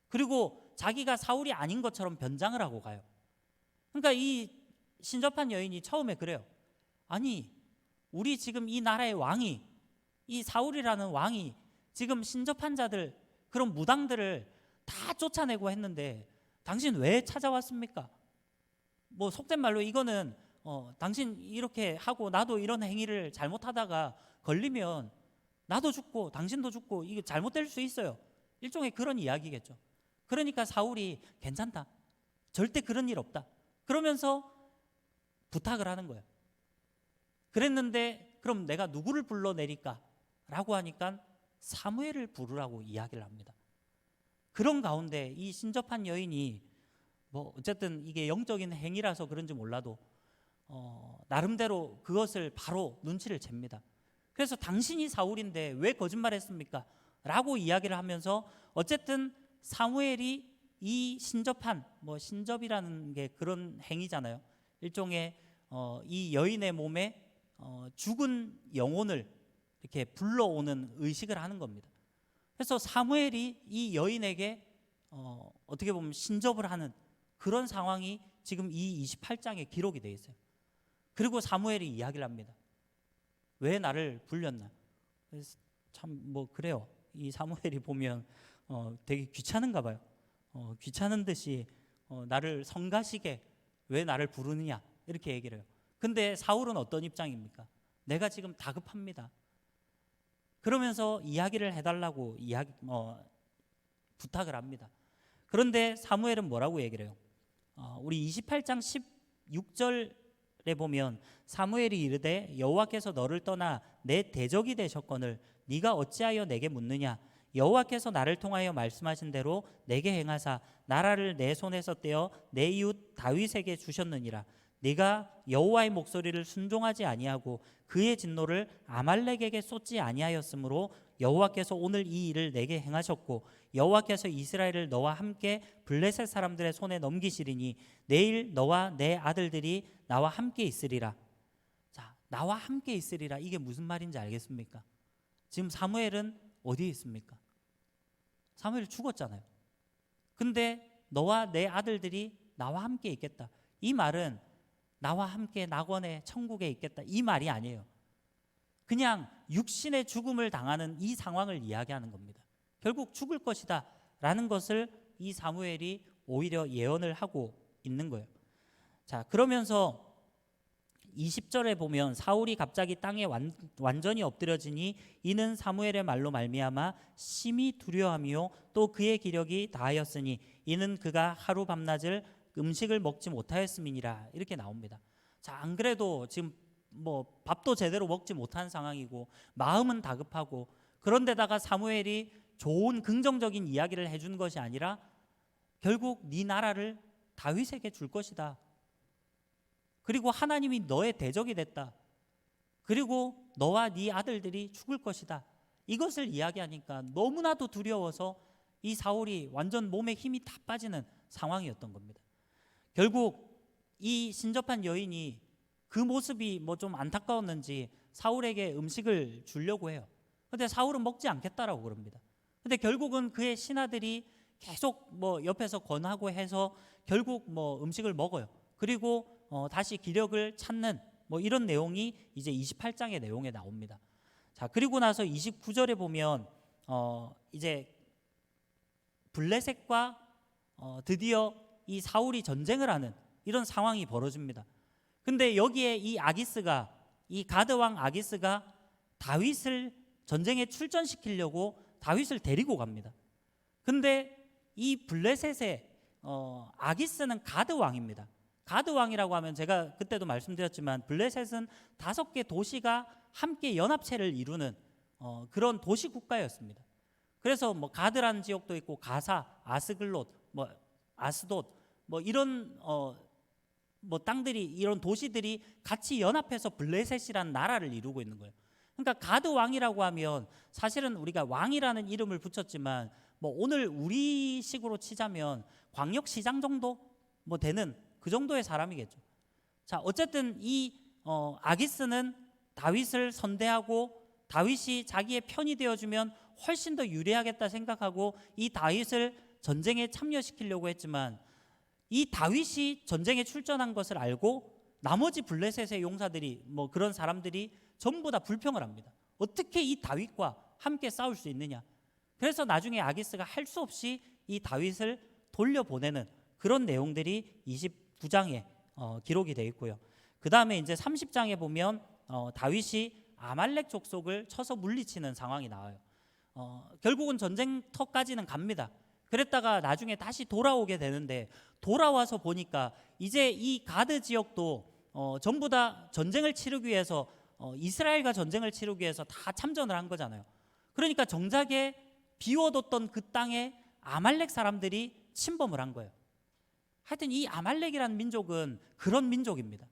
그리고 자기가 사울이 아닌 것처럼 변장을 하고 가요. 그러니까 이 신접한 여인이 처음에 그래요. 아니, 우리 지금 이 나라의 왕이, 이 사울이라는 왕이 지금 신접한 자들, 그런 무당들을 다 쫓아내고 했는데 당신 왜 찾아왔습니까? 뭐 속된 말로 이거는 당신 이렇게 하고 나도 이런 행위를 잘못하다가 걸리면 나도 죽고 당신도 죽고 이게 잘못될 수 있어요. 일종의 그런 이야기겠죠. 그러니까 사울이 괜찮다, 절대 그런 일 없다 그러면서 부탁을 하는 거예요. 그랬는데 그럼 내가 누구를 불러내릴까? 라고 하니까 사무엘을 부르라고 이야기를 합니다. 그런 가운데 이 신접한 여인이 뭐 어쨌든 이게 영적인 행위라서 그런지 몰라도 나름대로 그것을 바로 눈치를 챕니다. 그래서 당신이 사울인데 왜 거짓말했습니까? 라고 이야기를 하면서 어쨌든 사무엘이 이 신접한 신접이라는 게 그런 행위잖아요. 일종의 이 여인의 몸에 죽은 영혼을 이렇게 불러오는 의식을 하는 겁니다. 그래서 사무엘이 이 여인에게 어떻게 보면 신접을 하는 그런 상황이 지금 이 28장에 기록이 되어 있어요. 그리고 사무엘이 이야기를 합니다. 왜 나를 불렸나? 참 그래요. 이 사무엘이 보면 되게 귀찮은가 봐요. 귀찮은 듯이 나를 성가시게 왜 나를 부르느냐 이렇게 얘기를 해요. 근데 사울은 어떤 입장입니까? 내가 지금 다급합니다. 그러면서 이야기를 해달라고 부탁을 합니다. 그런데 사무엘은 뭐라고 얘기를 해요? 우리 28장 16절에 보면 사무엘이 이르되 여호와께서 너를 떠나 내 대적이 되셨거늘 네가 어찌하여 내게 묻느냐? 여호와께서 나를 통하여 말씀하신 대로 내게 행하사 나라를 내 손에서 떼어 내 이웃 다윗에게 주셨느니라. 네가 여호와의 목소리를 순종하지 아니하고 그의 진노를 아말렉에게 쏟지 아니하였으므로 여호와께서 오늘 이 일을 내게 행하셨고 여호와께서 이스라엘을 너와 함께 블레셋 사람들의 손에 넘기시리니 내일 너와 내 아들들이 나와 함께 있으리라. 자, 나와 함께 있으리라, 이게 무슨 말인지 알겠습니까? 지금 사무엘은 어디에 있습니까? 사무엘이 죽었잖아요. 근데 너와 내 아들들이 나와 함께 있겠다. 이 말은 나와 함께 낙원의 천국에 있겠다 이 말이 아니에요. 그냥 육신의 죽음을 당하는 이 상황을 이야기하는 겁니다. 결국 죽을 것이다 라는 것을 이 사무엘이 오히려 예언을 하고 있는 거예요. 자, 그러면서 20절에 보면 사울이 갑자기 땅에 완전히 엎드려지니 이는 사무엘의 말로 말미암아 심히 두려워하며 또 그의 기력이 다하였으니 이는 그가 하루 밤낮을 음식을 먹지 못하였음이니라. 이렇게 나옵니다. 자, 안 그래도 지금 밥도 제대로 먹지 못한 상황이고 마음은 다급하고 그런데다가 사무엘이 좋은 긍정적인 이야기를 해준 것이 아니라 결국 네 나라를 다윗에게 줄 것이다. 그리고 하나님이 너의 대적이 됐다. 그리고 너와 네 아들들이 죽을 것이다. 이것을 이야기하니까 너무나도 두려워서 이 사울이 완전 몸에 힘이 다 빠지는 상황이었던 겁니다. 결국 이 신접한 여인이 그 모습이 뭐 좀 안타까웠는지 사울에게 음식을 주려고 해요. 근데 사울은 먹지 않겠다라고 그럽니다. 근데 결국은 그의 신하들이 계속 뭐 옆에서 권하고 해서 결국 뭐 음식을 먹어요. 그리고 다시 기력을 찾는 뭐 이런 내용이 이제 28장의 내용에 나옵니다. 자, 그리고 나서 29절에 보면 이제 블레셋과 드디어 이 사울이 전쟁을 하는 이런 상황이 벌어집니다. 근데 여기에 이 아기스가, 이 가드 왕 아기스가 다윗을 전쟁에 출전시키려고 다윗을 데리고 갑니다. 근데 이 블레셋의 아기스는 가드 왕입니다. 가드 왕이라고 하면 제가 그때도 말씀드렸지만 블레셋은 5개 도시가 함께 연합체를 이루는 그런 도시 국가였습니다. 그래서 뭐 가드라는 지역도 있고 가사, 아스글롯, 뭐 아스돗 뭐 이런 뭐 땅들이, 이런 도시들이 같이 연합해서 블레셋이라는 나라를 이루고 있는 거예요. 그러니까 가드 왕이라고 하면 사실은 우리가 왕이라는 이름을 붙였지만 뭐 오늘 우리식으로 치자면 광역시장 정도 뭐 되는 그 정도의 사람이겠죠. 자, 어쨌든 이 아기스는 다윗을 선대하고 다윗이 자기의 편이 되어주면 훨씬 더 유리하겠다 생각하고 이 다윗을 전쟁에 참여시키려고 했지만 이 다윗이 전쟁에 출전한 것을 알고 나머지 블레셋의 용사들이 뭐 그런 사람들이 전부 다 불평을 합니다. 어떻게 이 다윗과 함께 싸울 수 있느냐. 그래서 나중에 아기스가 할 수 없이 이 다윗을 돌려보내는 그런 내용들이 29장에 기록이 되어 있고요. 그 다음에 이제 30장에 보면 다윗이 아말렉 족속을 쳐서 물리치는 상황이 나와요. 결국은 전쟁터까지는 갑니다. 그랬다가 나중에 다시 돌아오게 되는데 돌아와서 보니까 이제 이 가드 지역도 전부 다 전쟁을 치르기 위해서 이스라엘과 전쟁을 치르기 위해서 다 참전을 한 거잖아요. 그러니까 정작에 비워뒀던 그 땅에 아말렉 사람들이 침범을 한 거예요. 하여튼 이 아말렉이라는 민족은 그런 민족입니다.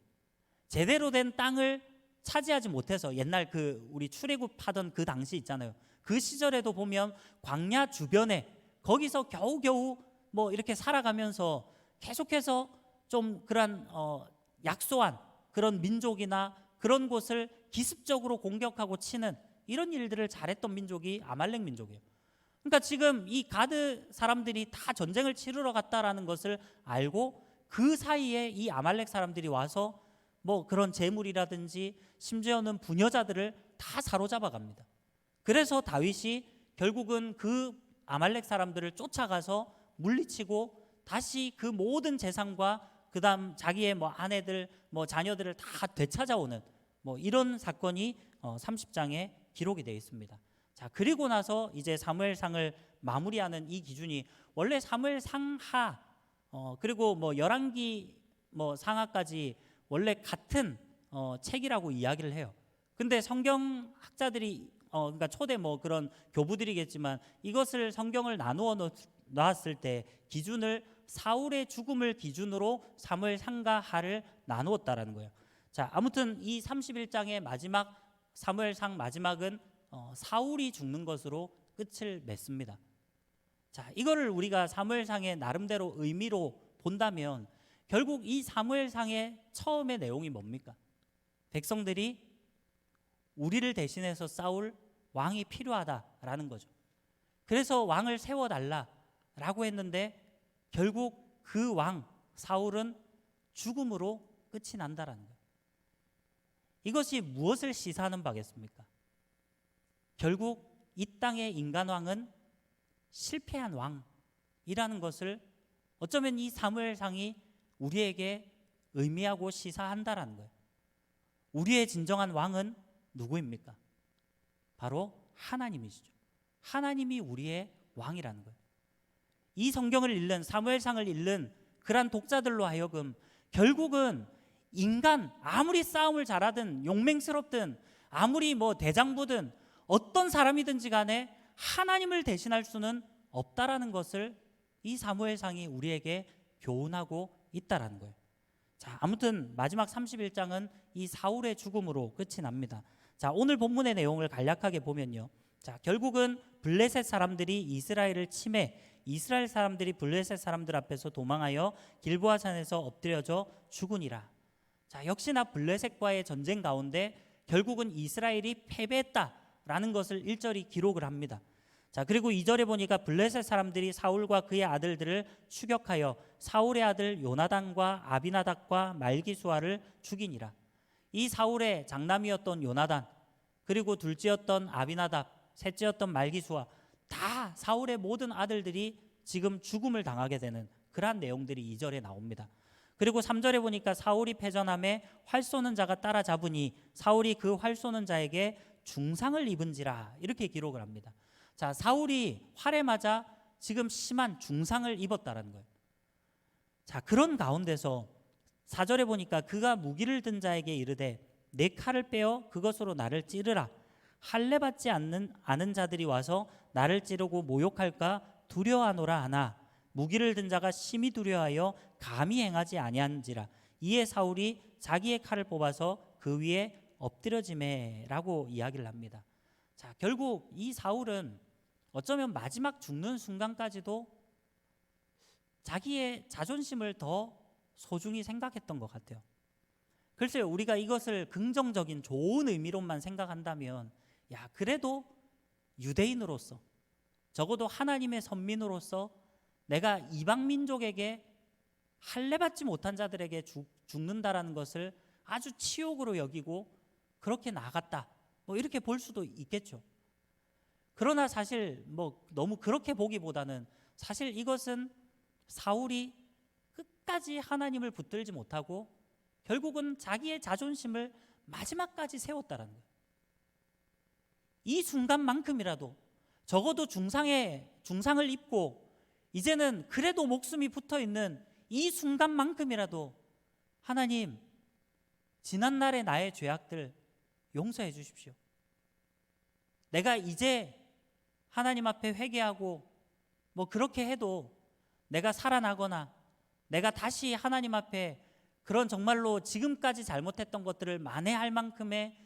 제대로 된 땅을 차지하지 못해서 옛날 그 우리 출애굽하던 그 당시 있잖아요. 그 시절에도 보면 광야 주변에 거기서 겨우겨우 뭐 이렇게 살아가면서 계속해서 좀 그런 약소한 그런 민족이나 그런 곳을 기습적으로 공격하고 치는 이런 일들을 잘했던 민족이 아말렉 민족이에요. 그러니까 지금 이 가드 사람들이 다 전쟁을 치르러 갔다라는 것을 알고 그 사이에 이 아말렉 사람들이 와서 뭐 그런 재물이라든지 심지어는 부녀자들을 다 사로잡아 갑니다. 그래서 다윗이 결국은 그 아말렉 사람들을 쫓아가서 물리치고 다시 그 모든 재산과 그다음 자기의 뭐 아내들 뭐 자녀들을 다 되찾아오는 뭐 이런 사건이 30장에 기록이 되어 있습니다. 자, 그리고 나서 이제 사무엘상을 마무리하는 이 기준이 원래 사무엘상하 그리고 뭐 열왕기 뭐 상하까지 원래 같은 책이라고 이야기를 해요. 근데 성경학자들이 그러니까 초대 뭐 그런 교부들이겠지만 이것을 성경을 나누어 놨을 때 기준을 사울의 죽음을 기준으로 사무엘상과 하를 나누었다라는 거예요. 자, 아무튼 이 31장의 마지막 사무엘상 마지막은 사울이 죽는 것으로 끝을 맺습니다. 자, 이거를 우리가 사무엘상의 나름대로 의미로 본다면 결국 이 사무엘상의 처음의 내용이 뭡니까? 백성들이 우리를 대신해서 싸울 왕이 필요하다라는 거죠. 그래서 왕을 세워달라라고 했는데 결국 그 왕 사울은 죽음으로 끝이 난다라는 거예요. 이것이 무엇을 시사하는 바겠습니까? 결국 이 땅의 인간왕은 실패한 왕이라는 것을 어쩌면 이 사무엘상이 우리에게 의미하고 시사한다라는 거예요. 우리의 진정한 왕은 누구입니까? 바로 하나님이시죠. 하나님이 우리의 왕이라는 거예요. 이 성경을 읽는 사무엘상을 읽는 그러한 독자들로 하여금 결국은 인간 아무리 싸움을 잘하든 용맹스럽든 아무리 뭐 대장부든 어떤 사람이든지 간에 하나님을 대신할 수는 없다라는 것을 이 사무엘상이 우리에게 교훈하고 있다라는 거예요. 자, 아무튼 마지막 31장은 이 사울의 죽음으로 끝이 납니다. 자, 오늘 본문의 내용을 간략하게 보면요. 자, 결국은 블레셋 사람들이 이스라엘을 침해, 이스라엘 사람들이 블레셋 사람들 앞에서 도망하여 길보아 산에서 엎드려져 죽으니라. 자, 역시나 블레셋과의 전쟁 가운데 결국은 이스라엘이 패배했다라는 것을 1절이 기록을 합니다. 자, 그리고 2절에 보니까 블레셋 사람들이 사울과 그의 아들들을 추격하여 사울의 아들 요나단과 아비나답과 말기수아를 죽이니라. 이 사울의 장남이었던 요나단, 그리고 둘째였던 아비나답, 셋째였던 말기수아, 다 사울의 모든 아들들이 지금 죽음을 당하게 되는 그러한 내용들이 2절에 나옵니다. 그리고 3절에 보니까 사울이 패전함에 활 쏘는 자가 따라잡으니 사울이 그 활 쏘는 자에게 중상을 입은지라, 이렇게 기록을 합니다. 자, 사울이 활에 맞아 지금 심한 중상을 입었다라는 거예요. 자, 그런 가운데서 4절에 보니까 그가 무기를 든 자에게 이르되 내 칼을 빼어 그것으로 나를 찌르라. 할례 받지 않은 자들이 와서 나를 찌르고 모욕할까 두려워하노라 하나 무기를 든 자가 심히 두려워하여 감히 행하지 아니한지라. 이에 사울이 자기의 칼을 뽑아서 그 위에 엎드려지매라고 이야기를 합니다. 자, 결국 이 사울은 어쩌면 마지막 죽는 순간까지도 자기의 자존심을 더 소중히 생각했던 것 같아요. 글쎄요, 우리가 이것을 긍정적인 좋은 의미로만 생각한다면, 야, 그래도 유대인으로서, 적어도 하나님의 선민으로서 내가 이방 민족에게 할례 받지 못한 자들에게 죽는다라는 것을 아주 치욕으로 여기고 그렇게 나갔다, 뭐 이렇게 볼 수도 있겠죠. 그러나 사실 뭐 너무 그렇게 보기보다는 사실 이것은 사울이 끝까지 하나님을 붙들지 못하고 결국은 자기의 자존심을 마지막까지 세웠다라는 거예요. 이 순간만큼이라도 적어도 중상을 입고 이제는 그래도 목숨이 붙어 있는 이 순간만큼이라도 하나님, 지난날의 나의 죄악들 용서해 주십시오. 내가 이제 하나님 앞에 회개하고 뭐 그렇게 해도 내가 살아나거나 내가 다시 하나님 앞에 그런 정말로 지금까지 잘못했던 것들을 만회할 만큼의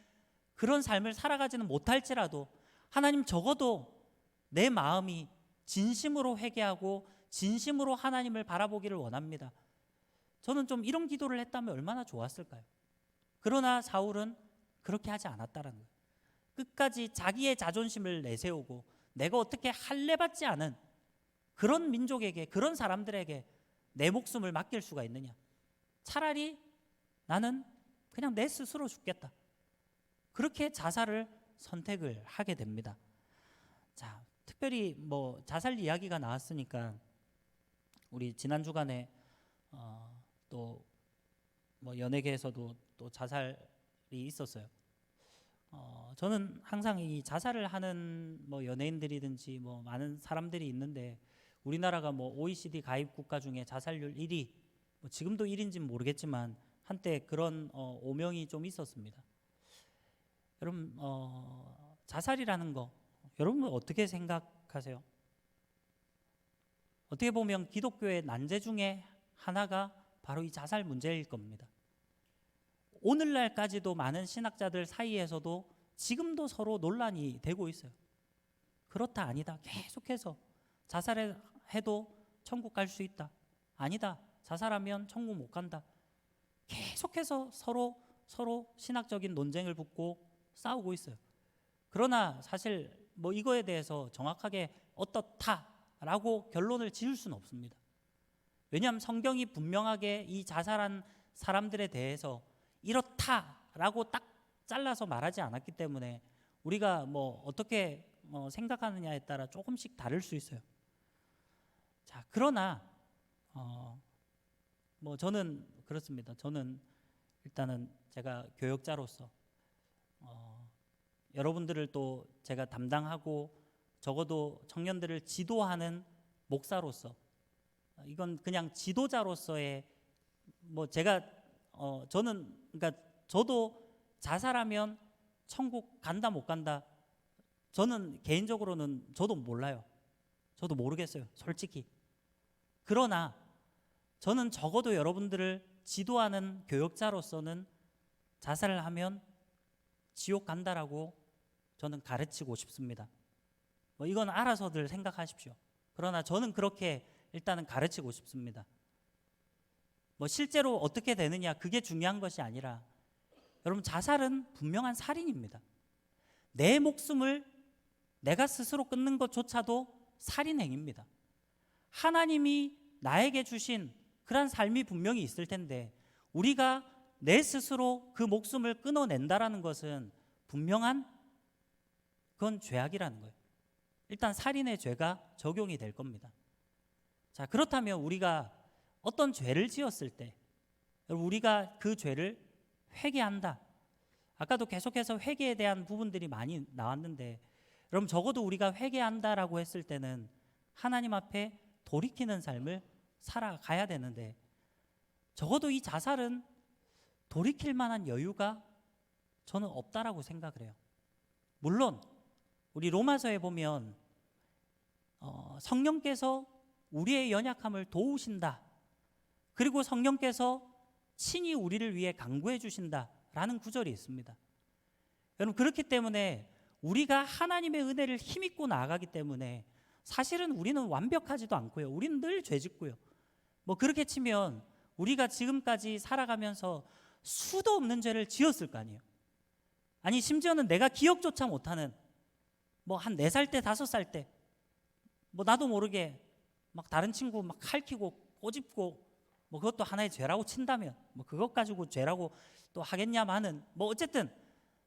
그런 삶을 살아가지는 못할지라도 하나님, 적어도 내 마음이 진심으로 회개하고 진심으로 하나님을 바라보기를 원합니다. 저는 좀 이런 기도를 했다면 얼마나 좋았을까요? 그러나 사울은 그렇게 하지 않았다는 거예요. 끝까지 자기의 자존심을 내세우고 내가 어떻게 할례 받지 않은 그런 민족에게, 그런 사람들에게 내 목숨을 맡길 수가 있느냐. 차라리 나는 그냥 내 스스로 죽겠다. 그렇게 자살을 선택을 하게 됩니다. 자, 특별히 뭐 자살 이야기가 나왔으니까 우리 지난 주간에 또 뭐 연예계에서도 또 자살이 있었어요. 저는 항상 이 자살을 하는 뭐 연예인들이든지 뭐 많은 사람들이 있는데 우리나라가 뭐 OECD 가입 국가 중에 자살률 1위, 뭐 지금도 1위인지는 모르겠지만 한때 그런 오명이 좀 있었습니다. 여러분, 자살이라는 거 여러분은 어떻게 생각하세요? 어떻게 보면 기독교의 난제 중에 하나가 바로 이 자살 문제일 겁니다. 오늘날까지도 많은 신학자들 사이에서도 지금도 서로 논란이 되고 있어요. 그렇다, 아니다. 계속해서 자살해도 천국 갈 수 있다. 아니다. 자살하면 천국 못 간다. 계속해서 서로 신학적인 논쟁을 붙고 싸우고 있어요. 그러나 사실 뭐 이거에 대해서 정확하게 어떻다라고 결론을 지을 수는 없습니다. 왜냐하면 성경이 분명하게 이 자살한 사람들에 대해서 이렇다라고 딱 잘라서 말하지 않았기 때문에 우리가 뭐 어떻게 생각하느냐에 따라 조금씩 다를 수 있어요. 자, 그러나 뭐 저는 그렇습니다. 저는 일단은 제가 교역자로서 여러분들을 또 제가 담당하고 적어도 청년들을 지도하는 목사로서, 이건 그냥 지도자로서의 뭐 제가 저는 그러니까 저도 자살하면 천국 간다 못 간다, 저는 개인적으로는 저도 몰라요. 저도 모르겠어요, 솔직히. 그러나 저는 적어도 여러분들을 지도하는 교역자로서는 자살을 하면 지옥 간다라고 저는 가르치고 싶습니다. 이건 알아서들 생각하십시오. 그러나 저는 그렇게 일단은 가르치고 싶습니다. 실제로 어떻게 되느냐 그게 중요한 것이 아니라 여러분, 자살은 분명한 살인입니다. 내 목숨을 내가 스스로 끊는 것조차도 살인 행위입니다. 하나님이 나에게 주신 그런 삶이 분명히 있을 텐데 우리가 내 스스로 그 목숨을 끊어낸다라는 것은 분명한 그건 죄악이라는 거예요. 일단 살인의 죄가 적용이 될 겁니다. 자, 그렇다면 우리가 어떤 죄를 지었을 때 우리가 그 죄를 회개한다. 아까도 계속해서 회개에 대한 부분들이 많이 나왔는데 여러분, 적어도 우리가 회개한다라고 했을 때는 하나님 앞에 돌이키는 삶을 살아가야 되는데 적어도 이 자살은 돌이킬 만한 여유가 저는 없다라고 생각을 해요. 물론 우리 로마서에 보면 성령께서 우리의 연약함을 도우신다. 그리고 성령께서 친히 우리를 위해 간구해 주신다라는 구절이 있습니다. 여러분, 그렇기 때문에 우리가 하나님의 은혜를 힘입고 나아가기 때문에 사실은 우리는 완벽하지도 않고요. 우리는 늘 죄짓고요. 그렇게 치면 우리가 지금까지 살아가면서 수도 없는 죄를 지었을 거 아니에요. 아니, 심지어는 내가 기억조차 못하는 한 4살 때 5살 때 나도 모르게 막 다른 친구 막 칼키고 꼬집고 그것도 하나의 죄라고 친다면 그것 가지고 죄라고 또 하겠냐마는 어쨌든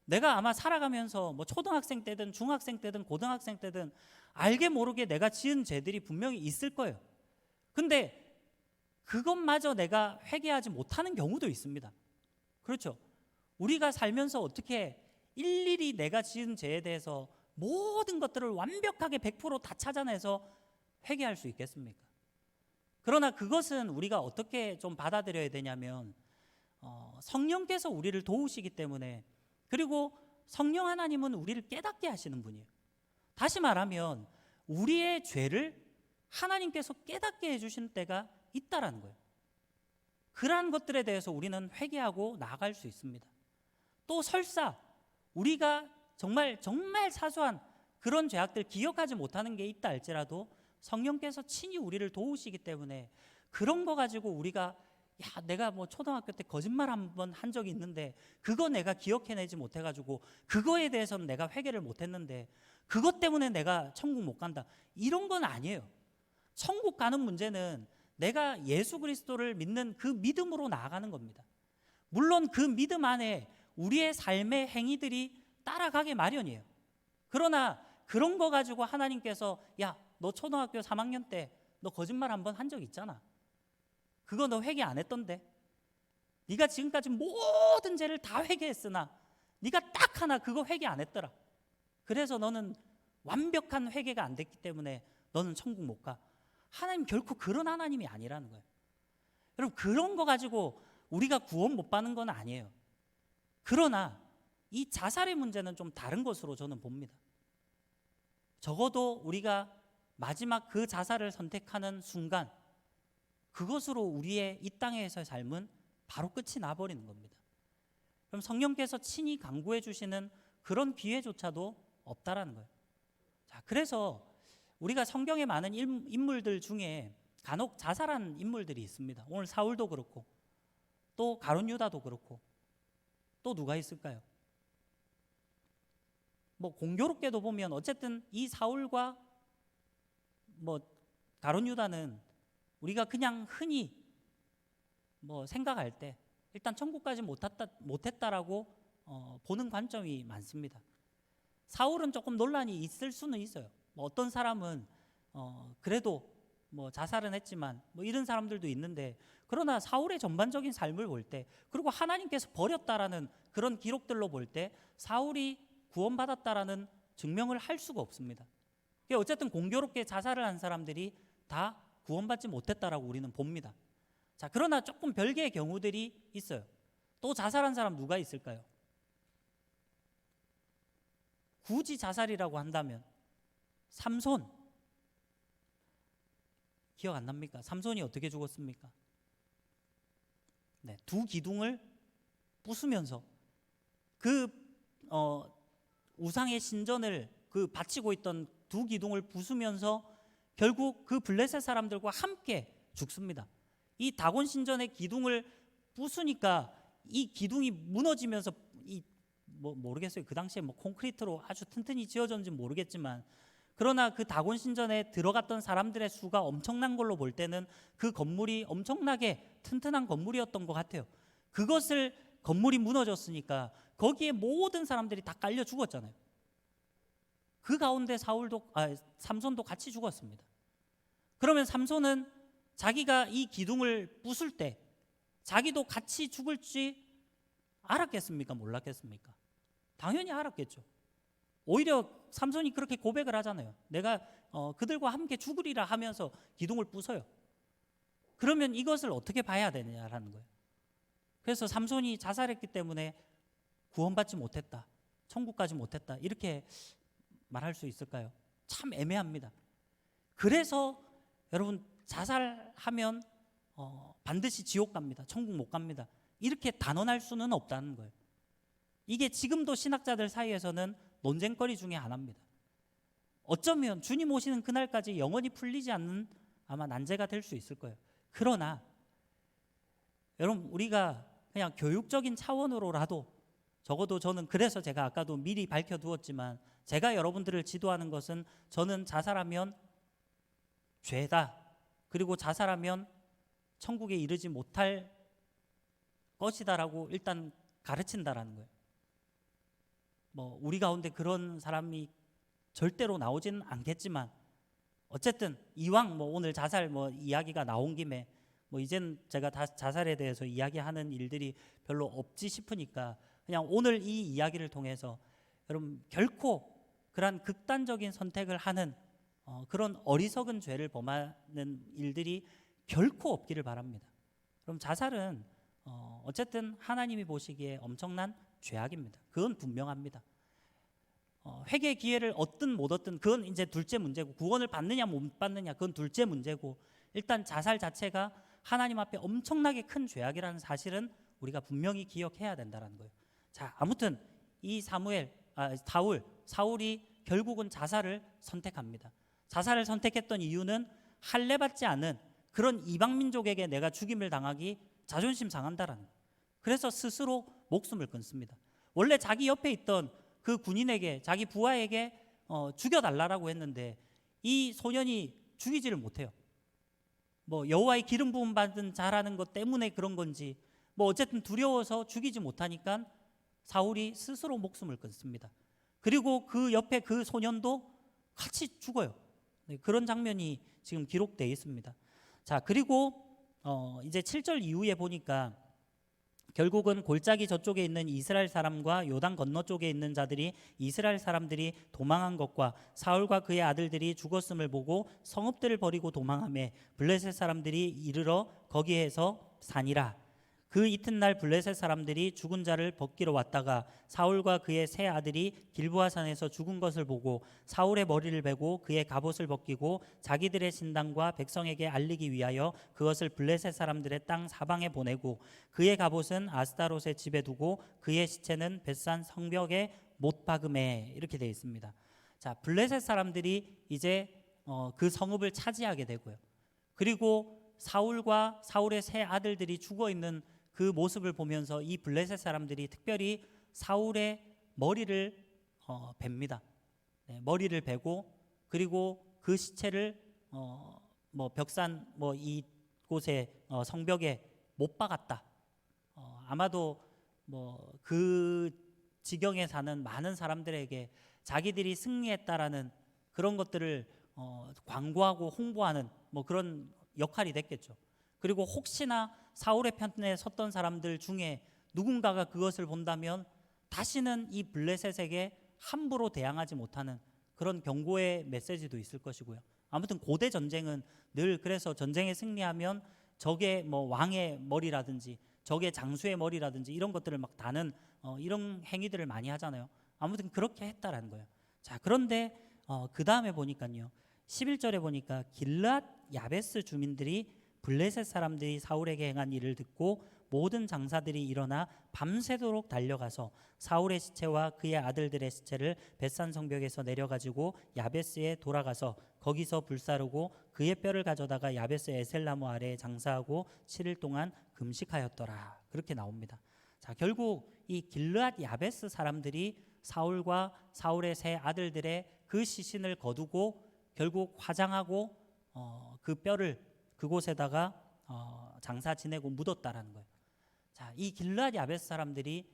내가 아마 살아가면서 초등학생 때든 중학생 때든 고등학생 때든 알게 모르게 내가 지은 죄들이 분명히 있을 거예요. 근데 그것마저 내가 회개하지 못하는 경우도 있습니다. 그렇죠? 우리가 살면서 어떻게 일일이 내가 지은 죄에 대해서 모든 것들을 완벽하게 100% 찾아내서 회개할 수 있겠습니까? 그러나 그것은 우리가 어떻게 좀 받아들여야 되냐면 성령께서 우리를 도우시기 때문에, 그리고 성령 하나님은 우리를 깨닫게 하시는 분이에요. 다시 말하면 우리의 죄를 하나님께서 깨닫게 해주신 때가 있다라는 거예요. 그러한 것들에 대해서 우리는 회개하고 나아갈 수 있습니다. 또 설사 우리가 정말 사소한 그런 죄악들 기억하지 못하는 게 있다 할지라도 성령께서 친히 우리를 도우시기 때문에 그런 거 가지고 우리가 내가 초등학교 때 거짓말 한번 한 적이 있는데 그거 내가 기억해내지 못해가지고 그거에 대해서는 내가 회개를 못했는데 그것 때문에 내가 천국 못 간다, 이런 건 아니에요. 천국 가는 문제는 내가 예수 그리스도를 믿는 그 믿음으로 나아가는 겁니다. 물론 그 믿음 안에 우리의 삶의 행위들이 따라가기 마련이에요. 그러나 그런 거 가지고 하나님께서 너 초등학교 3학년 때 너 거짓말 한번 한 적 있잖아. 그거 너 회개 안 했던데. 네가 지금까지 모든 죄를 다 회개했으나 네가 딱 하나 그거 회개 안 했더라. 그래서 너는 완벽한 회개가 안 됐기 때문에 너는 천국 못 가. 하나님 결코 그런 하나님이 아니라는 거예요. 여러분, 그런 거 가지고 우리가 구원 못 받는 건 아니에요. 그러나 이 자살의 문제는 좀 다른 것으로 저는 봅니다. 적어도 우리가 마지막 그 자살을 선택하는 순간 그것으로 우리의 이 땅에서의 삶은 바로 끝이 나버리는 겁니다. 그럼 성령께서 친히 간구해 주시는 그런 기회조차도 없다라는 거예요. 자, 그래서 우리가 성경에 많은 인물들 중에 간혹 자살한 인물들이 있습니다. 오늘 사울도 그렇고 또 가룟 유다도 그렇고 또 누가 있을까요? 공교롭게도 보면 어쨌든 이 사울과 가룟 유다는 우리가 그냥 흔히 생각할 때 일단 천국까지 못했다라고 보는 관점이 많습니다. 사울은 조금 논란이 있을 수는 있어요. 어떤 사람은 그래도 자살은 했지만 이런 사람들도 있는데, 그러나 사울의 전반적인 삶을 볼 때, 그리고 하나님께서 버렸다라는 그런 기록들로 볼 때 사울이 구원받았다라는 증명을 할 수가 없습니다. 어쨌든 공교롭게 자살을 한 사람들이 다 구원받지 못했다라고 우리는 봅니다. 자, 그러나 조금 별개의 경우들이 있어요. 또 자살한 사람 누가 있을까요? 굳이 자살이라고 한다면 삼손, 기억 안 납니까? 삼손이 어떻게 죽었습니까? 네, 두 기둥을 부수면서 그 우상의 신전을 그 바치고 있던 두 기둥을 부수면서 결국 그 블레셋 사람들과 함께 죽습니다. 이 다곤 신전의 기둥을 부수니까 이 기둥이 무너지면서 모르겠어요. 그 당시에 콘크리트로 아주 튼튼히 지어졌는지 모르겠지만, 그러나 그 다곤 신전에 들어갔던 사람들의 수가 엄청난 걸로 볼 때는 그 건물이 엄청나게 튼튼한 건물이었던 것 같아요. 그것을 건물이 무너졌으니까 거기에 모든 사람들이 다 깔려 죽었잖아요. 그 가운데 삼손도 같이 죽었습니다. 그러면 삼손은 자기가 이 기둥을 부술 때 자기도 같이 죽을지 알았겠습니까? 몰랐겠습니까? 당연히 알았겠죠. 오히려 삼손이 그렇게 고백을 하잖아요. 내가 그들과 함께 죽으리라 하면서 기둥을 부숴요. 그러면 이것을 어떻게 봐야 되느냐라는 거예요. 그래서 삼손이 자살했기 때문에 구원받지 못했다, 천국 가지 못했다, 이렇게 말할 수 있을까요? 참 애매합니다. 그래서 여러분, 자살하면 반드시 지옥 갑니다, 천국 못 갑니다, 이렇게 단언할 수는 없다는 거예요. 이게 지금도 신학자들 사이에서는 논쟁거리 중에 하나입니다. 어쩌면 주님 오시는 그날까지 영원히 풀리지 않는 아마 난제가 될 수 있을 거예요. 그러나 여러분, 우리가 그냥 교육적인 차원으로라도, 적어도 저는 그래서 제가 아까도 미리 밝혀두었지만, 제가 여러분들을 지도하는 것은 저는 자살하면 죄다, 그리고 자살하면 천국에 이르지 못할 것이다라고 일단 가르친다라는 거예요. 우리 가운데 그런 사람이 절대로 나오지는 않겠지만, 어쨌든 이왕 오늘 자살 이야기가 나온 김에 이젠 제가 자살에 대해서 이야기하는 일들이 별로 없지 싶으니까 그냥 오늘 이 이야기를 통해서 여러분, 결코 그러한 극단적인 선택을 하는 그런 어리석은 죄를 범하는 일들이 결코 없기를 바랍니다. 그럼 자살은 어쨌든 하나님이 보시기에 엄청난 죄악입니다. 그건 분명합니다. 회개의 기회를 얻든 못 얻든 그건 이제 둘째 문제고, 구원을 받느냐 못 받느냐 그건 둘째 문제고, 일단 자살 자체가 하나님 앞에 엄청나게 큰 죄악이라는 사실은 우리가 분명히 기억해야 된다는 거예요. 자, 아무튼 이 사울이 결국은 자살을 선택합니다. 자살을 선택했던 이유는 할례받지 않은 그런 이방 민족에게 내가 죽임을 당하기 자존심 상한다라는 거예요. 그래서 스스로 목숨을 끊습니다. 원래 자기 옆에 있던 그 군인에게, 자기 부하에게 죽여달라고 했는데 이 소년이 죽이지를 못해요. 여호와의 기름 부음 받은 자라는 것 때문에 그런 건지 어쨌든 두려워서 죽이지 못하니까 사울이 스스로 목숨을 끊습니다. 그리고 그 옆에 그 소년도 같이 죽어요. 네, 그런 장면이 지금 기록되어 있습니다. 자, 그리고 이제 7절 이후에 보니까 결국은 골짜기 저쪽에 있는 이스라엘 사람과 요단 건너 쪽에 있는 자들이 이스라엘 사람들이 도망한 것과 사울과 그의 아들들이 죽었음을 보고 성읍들을 버리고 도망하며 블레셋 사람들이 이르러 거기에서 사니라. 그 이튿날 블레셋 사람들이 죽은 자를 벗기러 왔다가 사울과 그의 세 아들이 길보아산에서 죽은 것을 보고 사울의 머리를 베고 그의 갑옷을 벗기고 자기들의 신당과 백성에게 알리기 위하여 그것을 블레셋 사람들의 땅 사방에 보내고 그의 갑옷은 아스타롯의 집에 두고 그의 시체는 벳산 성벽에 못 박음에, 이렇게 되어 있습니다. 자, 블레셋 사람들이 이제 그 성읍을 차지하게 되고요. 그리고 사울과 사울의 세 아들들이 죽어 있는 그 모습을 보면서 이 블레셋 사람들이 특별히 사울의 머리를 뱁니다. 네, 머리를 베고 그리고 그 시체를 벽산 이곳에 성벽에 못 박았다. 아마도 그 지경에 사는 많은 사람들에게 자기들이 승리했다라는 그런 것들을 광고하고 홍보하는 그런 역할이 됐겠죠. 그리고 혹시나 사울의 편에 섰던 사람들 중에 누군가가 그것을 본다면 다시는 이 블레셋에게 함부로 대항하지 못하는 그런 경고의 메시지도 있을 것이고요. 아무튼 고대 전쟁은 늘 그래서 전쟁에 승리하면 적의 왕의 머리라든지 적의 장수의 머리라든지 이런 것들을 막 다는 이런 행위들을 많이 하잖아요. 아무튼 그렇게 했다라는 거예요. 자, 그런데 그 다음에 보니까요, 11절에 보니까 길앗 야베스 주민들이 블레셋 사람들이 사울에게 행한 일을 듣고 모든 장사들이 일어나 밤새도록 달려가서 사울의 시체와 그의 아들들의 시체를 벳산 성벽에서 내려가지고 야베스에 돌아가서 거기서 불사르고 그의 뼈를 가져다가 야베스 에셀나무 아래에 장사하고 7일 동안 금식하였더라. 그렇게 나옵니다. 자, 결국 이 길르앗 야베스 사람들이 사울과 사울의 세 아들들의 그 시신을 거두고 결국 화장하고 그 뼈를 그곳에다가 장사 지내고 묻었다라는 거예요. 자, 이 길르앗 야베스 사람들이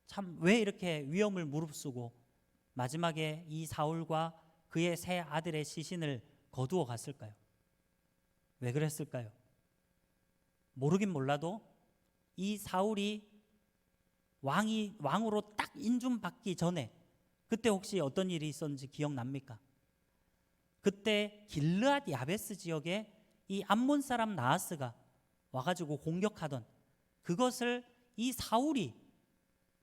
참 왜 이렇게 위험을 무릅쓰고 마지막에 이 사울과 그의 세 아들의 시신을 거두어 갔을까요? 왜 그랬을까요? 모르긴 몰라도 이 사울이 왕으로 딱 인준받기 전에 그때 혹시 어떤 일이 있었는지 기억납니까? 그때 길르앗 야베스 지역에 이 암몬 사람 나하스가 와가지고 공격하던 그것을 이 사울이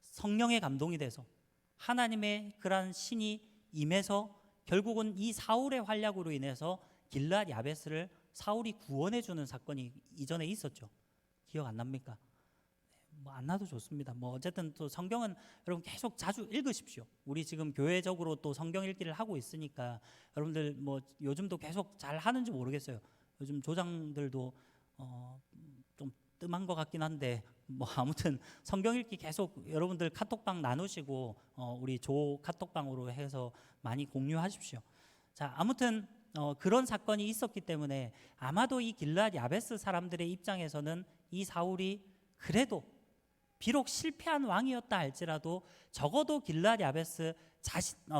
성령의 감동이 돼서 하나님의 그러한 신이 임해서 결국은 이 사울의 활약으로 인해서 길르앗 야베스를 사울이 구원해 주는 사건이 이전에 있었죠. 기억 안 납니까? 뭐 안 나도 좋습니다. 뭐 어쨌든 또 성경은 여러분 계속 자주 읽으십시오. 우리 지금 교회적으로 또 성경 읽기를 하고 있으니까 여러분들 뭐 요즘도 계속 잘 하는지 모르겠어요. 요즘 조장들도 좀 뜸한 것 같긴 한데 뭐 아무튼 성경 읽기 계속 여러분들 카톡방 나누시고 우리 조 카톡방으로 해서 많이 공유하십시오. 자, 아무튼 그런 사건이 있었기 때문에 아마도 이 길르앗 야베스 사람들의 입장에서는 이 사울이 그래도 비록 실패한 왕이었다 할지라도 적어도 길르앗 야베스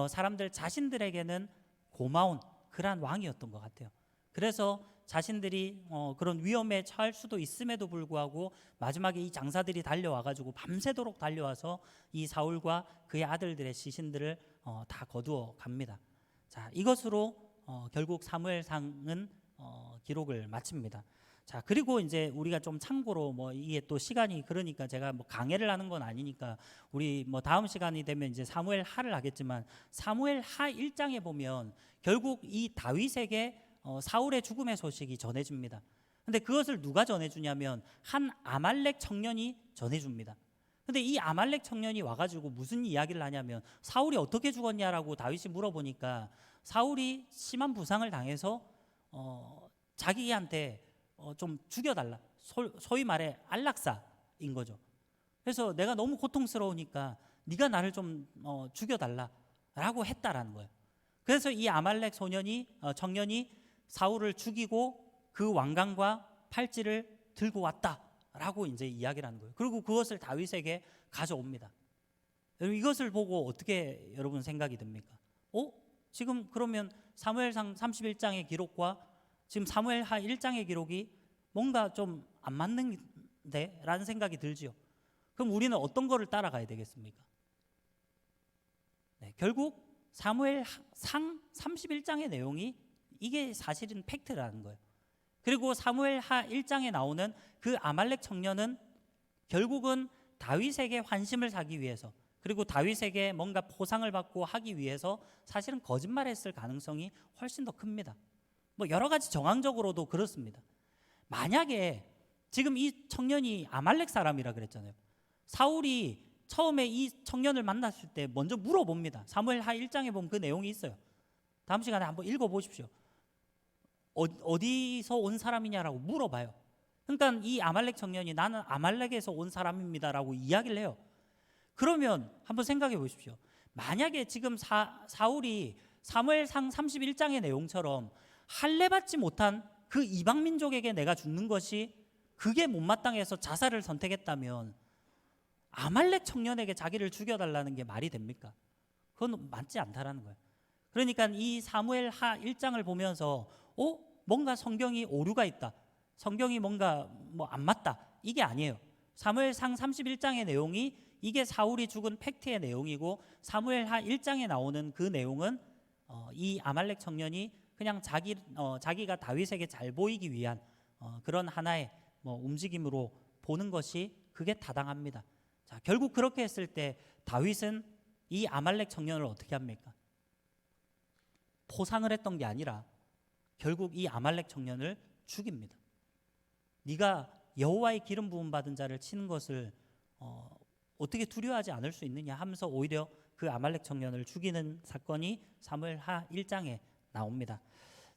사람들 자신들에게는 고마운 그러한 왕이었던 것 같아요. 그래서 자신들이 그런 위험에 처할 수도 있음에도 불구하고 마지막에 이 장사들이 달려와가지고 밤새도록 달려와서 이 사울과 그의 아들들의 시신들을 다 거두어 갑니다. 자, 이것으로 결국 사무엘상은 기록을 마칩니다. 자, 그리고 이제 우리가 좀 참고로 뭐 이게 또 시간이 그러니까 제가 뭐 강해를 하는 건 아니니까 우리 뭐 다음 시간이 되면 이제 사무엘 하를 하겠지만 사무엘 하 1장에 보면 결국 이 다윗에게 사울의 죽음의 소식이 전해집니다. 근데 그것을 누가 전해주냐면 한 아말렉 청년이 전해줍니다. 근데 이 아말렉 청년이 와가지고 무슨 이야기를 하냐면 사울이 어떻게 죽었냐라고 다윗이 물어보니까 사울이 심한 부상을 당해서 자기한테 좀 죽여달라. 소위 말해 안락사인 거죠. 그래서 내가 너무 고통스러우니까 네가 나를 좀 죽여달라라고 했다라는 거예요. 그래서 이 아말렉 청년이 사울을 죽이고 그 왕관과 팔찌를 들고 왔다라고 이제 이야기를 하는 거예요. 그리고 그것을 다윗에게 가져옵니다. 여러분 이것을 보고 어떻게 여러분 생각이 듭니까? 지금 그러면 사무엘상 31장의 기록과 지금 사무엘하 1장의 기록이 뭔가 좀 안 맞는데? 라는 생각이 들지요. 그럼 우리는 어떤 거를 따라가야 되겠습니까? 네, 결국 사무엘상 31장의 내용이 이게 사실은 팩트라는 거예요. 그리고 사무엘하 1장에 나오는 그 아말렉 청년은 결국은 다윗에게 환심을 사기 위해서 그리고 다윗에게 뭔가 포상을 받고 하기 위해서 사실은 거짓말했을 가능성이 훨씬 더 큽니다. 뭐 여러 가지 정황적으로도 그렇습니다. 만약에 지금 이 청년이 아말렉 사람이라 그랬잖아요. 사울이 처음에 이 청년을 만났을 때 먼저 물어봅니다. 사무엘하 1장에 보면 그 내용이 있어요. 다음 시간에 한번 읽어보십시오. 어디서 온 사람이냐라고 물어봐요. 그러니까 이 아말렉 청년이 나는 아말렉에서 온 사람입니다라고 이야기를 해요. 그러면 한번 생각해 보십시오. 만약에 지금 사울이 사무엘상 31장의 내용처럼 할례받지 못한 그 이방 민족에게 내가 죽는 것이 그게 못마땅해서 자살을 선택했다면 아말렉 청년에게 자기를 죽여달라는 게 말이 됩니까? 그건 맞지 않다라는 거예요. 그러니까 이 사무엘하 1장을 보면서 뭔가 성경이 오류가 있다. 성경이 뭔가 뭐 안 맞다. 이게 아니에요. 사무엘상 31장의 내용이 이게 사울이 죽은 팩트의 내용이고 사무엘하 1장에 나오는 그 내용은 이 아말렉 청년이 그냥 자기가 다윗에게 잘 보이기 위한 그런 하나의 뭐 움직임으로 보는 것이 그게 타당합니다. 자, 결국 그렇게 했을 때 다윗은 이 아말렉 청년을 어떻게 합니까? 포상을 했던 게 아니라 결국 이 아말렉 청년을 죽입니다. 네가 여호와의 기름 부음 받은 자를 치는 것을 어떻게 두려워하지 않을 수 있느냐 하면서 오히려 그 아말렉 청년을 죽이는 사건이 사무엘하 1장에 나옵니다.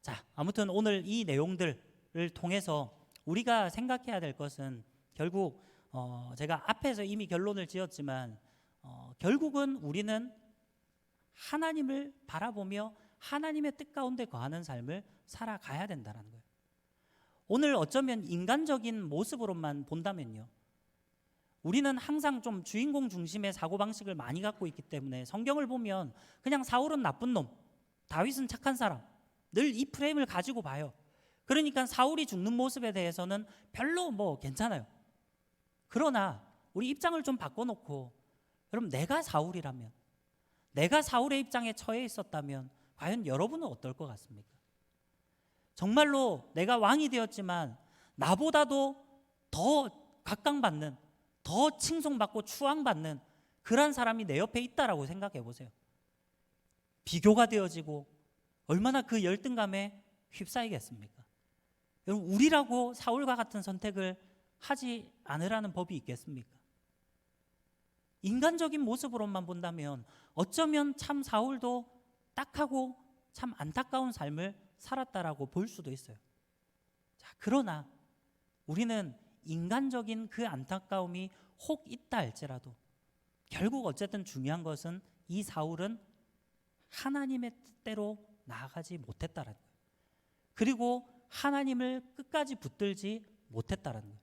자, 아무튼 오늘 이 내용들을 통해서 우리가 생각해야 될 것은 결국 제가 앞에서 이미 결론을 지었지만 결국은 우리는 하나님을 바라보며 하나님의 뜻 가운데 거하는 삶을 살아가야 된다는 거예요. 오늘 어쩌면 인간적인 모습으로만 본다면요, 우리는 항상 좀 주인공 중심의 사고방식을 많이 갖고 있기 때문에 성경을 보면 그냥 사울은 나쁜 놈, 다윗은 착한 사람, 늘 이 프레임을 가지고 봐요. 그러니까 사울이 죽는 모습에 대해서는 별로 뭐 괜찮아요. 그러나 우리 입장을 좀 바꿔놓고, 여러분, 내가 사울이라면, 내가 사울의 입장에 처해 있었다면 과연 여러분은 어떨 것 같습니까? 정말로 내가 왕이 되었지만 나보다도 더 각광받는, 더 칭송받고 추앙받는 그런 사람이 내 옆에 있다라고 생각해 보세요. 비교가 되어지고 얼마나 그 열등감에 휩싸이겠습니까? 여러분, 우리라고 사울과 같은 선택을 하지 않으라는 법이 있겠습니까? 인간적인 모습으로만 본다면 어쩌면 참 사울도 딱하고 참 안타까운 삶을 살았다라고 볼 수도 있어요. 자, 그러나 우리는 인간적인 그 안타까움이 혹 있다 할지라도 결국 어쨌든 중요한 것은 이 사울은 하나님의 뜻대로 나아가지 못했다라는 거예요. 그리고 하나님을 끝까지 붙들지 못했다라는 거예요.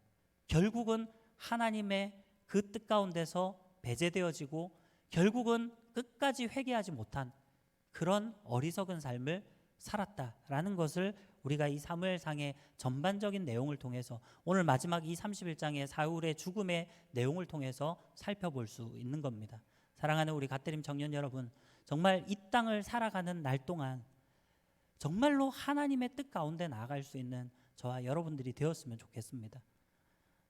결국은 하나님의 그 뜻 가운데서 배제되어지고 결국은 끝까지 회개하지 못한 그런 어리석은 삶을 살았다라는 것을 우리가 이 사무엘상의 전반적인 내용을 통해서 오늘 마지막 이 31장의 사울의 죽음의 내용을 통해서 살펴볼 수 있는 겁니다. 사랑하는 우리 갓드림 청년 여러분, 정말 이 땅을 살아가는 날 동안 정말로 하나님의 뜻 가운데 나아갈 수 있는 저와 여러분들이 되었으면 좋겠습니다.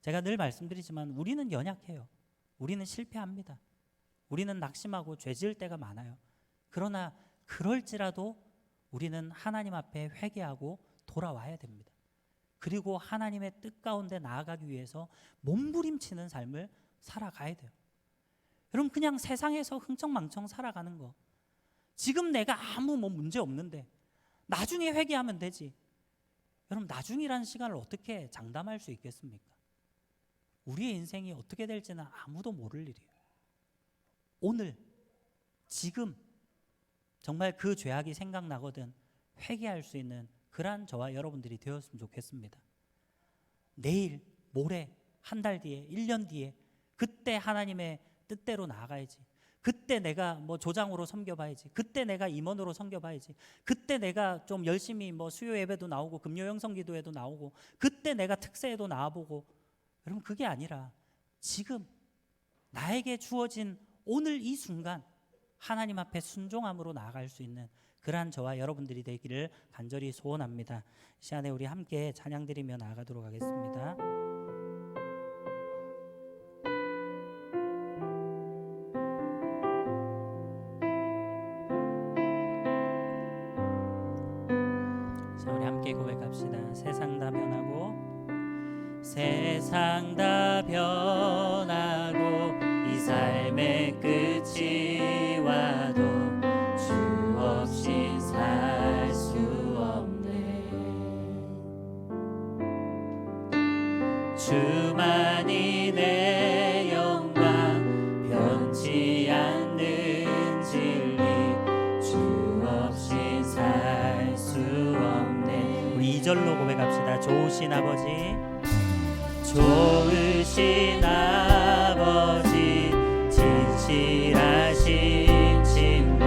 제가 늘 말씀드리지만 우리는 연약해요. 우리는 실패합니다. 우리는 낙심하고 죄 지을 때가 많아요. 그러나 그럴지라도 우리는 하나님 앞에 회개하고 돌아와야 됩니다. 그리고 하나님의 뜻 가운데 나아가기 위해서 몸부림치는 삶을 살아가야 돼요. 여러분, 그냥 세상에서 흥청망청 살아가는 거, 지금 내가 아무 문제 없는데 나중에 회개하면 되지. 여러분, 나중이라는 시간을 어떻게 장담할 수 있겠습니까? 우리의 인생이 어떻게 될지는 아무도 모를 일이에요. 오늘, 지금 정말 그 죄악이 생각나거든 회개할 수 있는 그러한 저와 여러분들이 되었으면 좋겠습니다. 내일, 모레, 한 달 뒤에, 1년 뒤에 그때 하나님의 뜻대로 나아가야지. 그때 내가 뭐 조장으로 섬겨봐야지. 그때 내가 임원으로 섬겨봐야지. 그때 내가 좀 열심히 뭐 수요 예배도 나오고 금요 영성기도에도 나오고 그때 내가 특세에도 나와보고. 여러분, 그게 아니라 지금 나에게 주어진 오늘 이 순간 하나님 앞에 순종함으로 나아갈 수 있는 그러한 저와 여러분들이 되기를 간절히 소원합니다. 이 시간에 우리 함께 찬양드리며 나아가도록 하겠습니다. 자, 우리 함께 고백합시다. 세상 다 변하고 세상 다 변하고 이 삶의 끝이 와도 주 없이 살 수 없네. 주만이 내 영광 변치 않는 진리 주 없이 살 수 없네. 우리 2절로 고백합시다. 좋으신 아버지, 좋으신 아버지, 진실하신 친구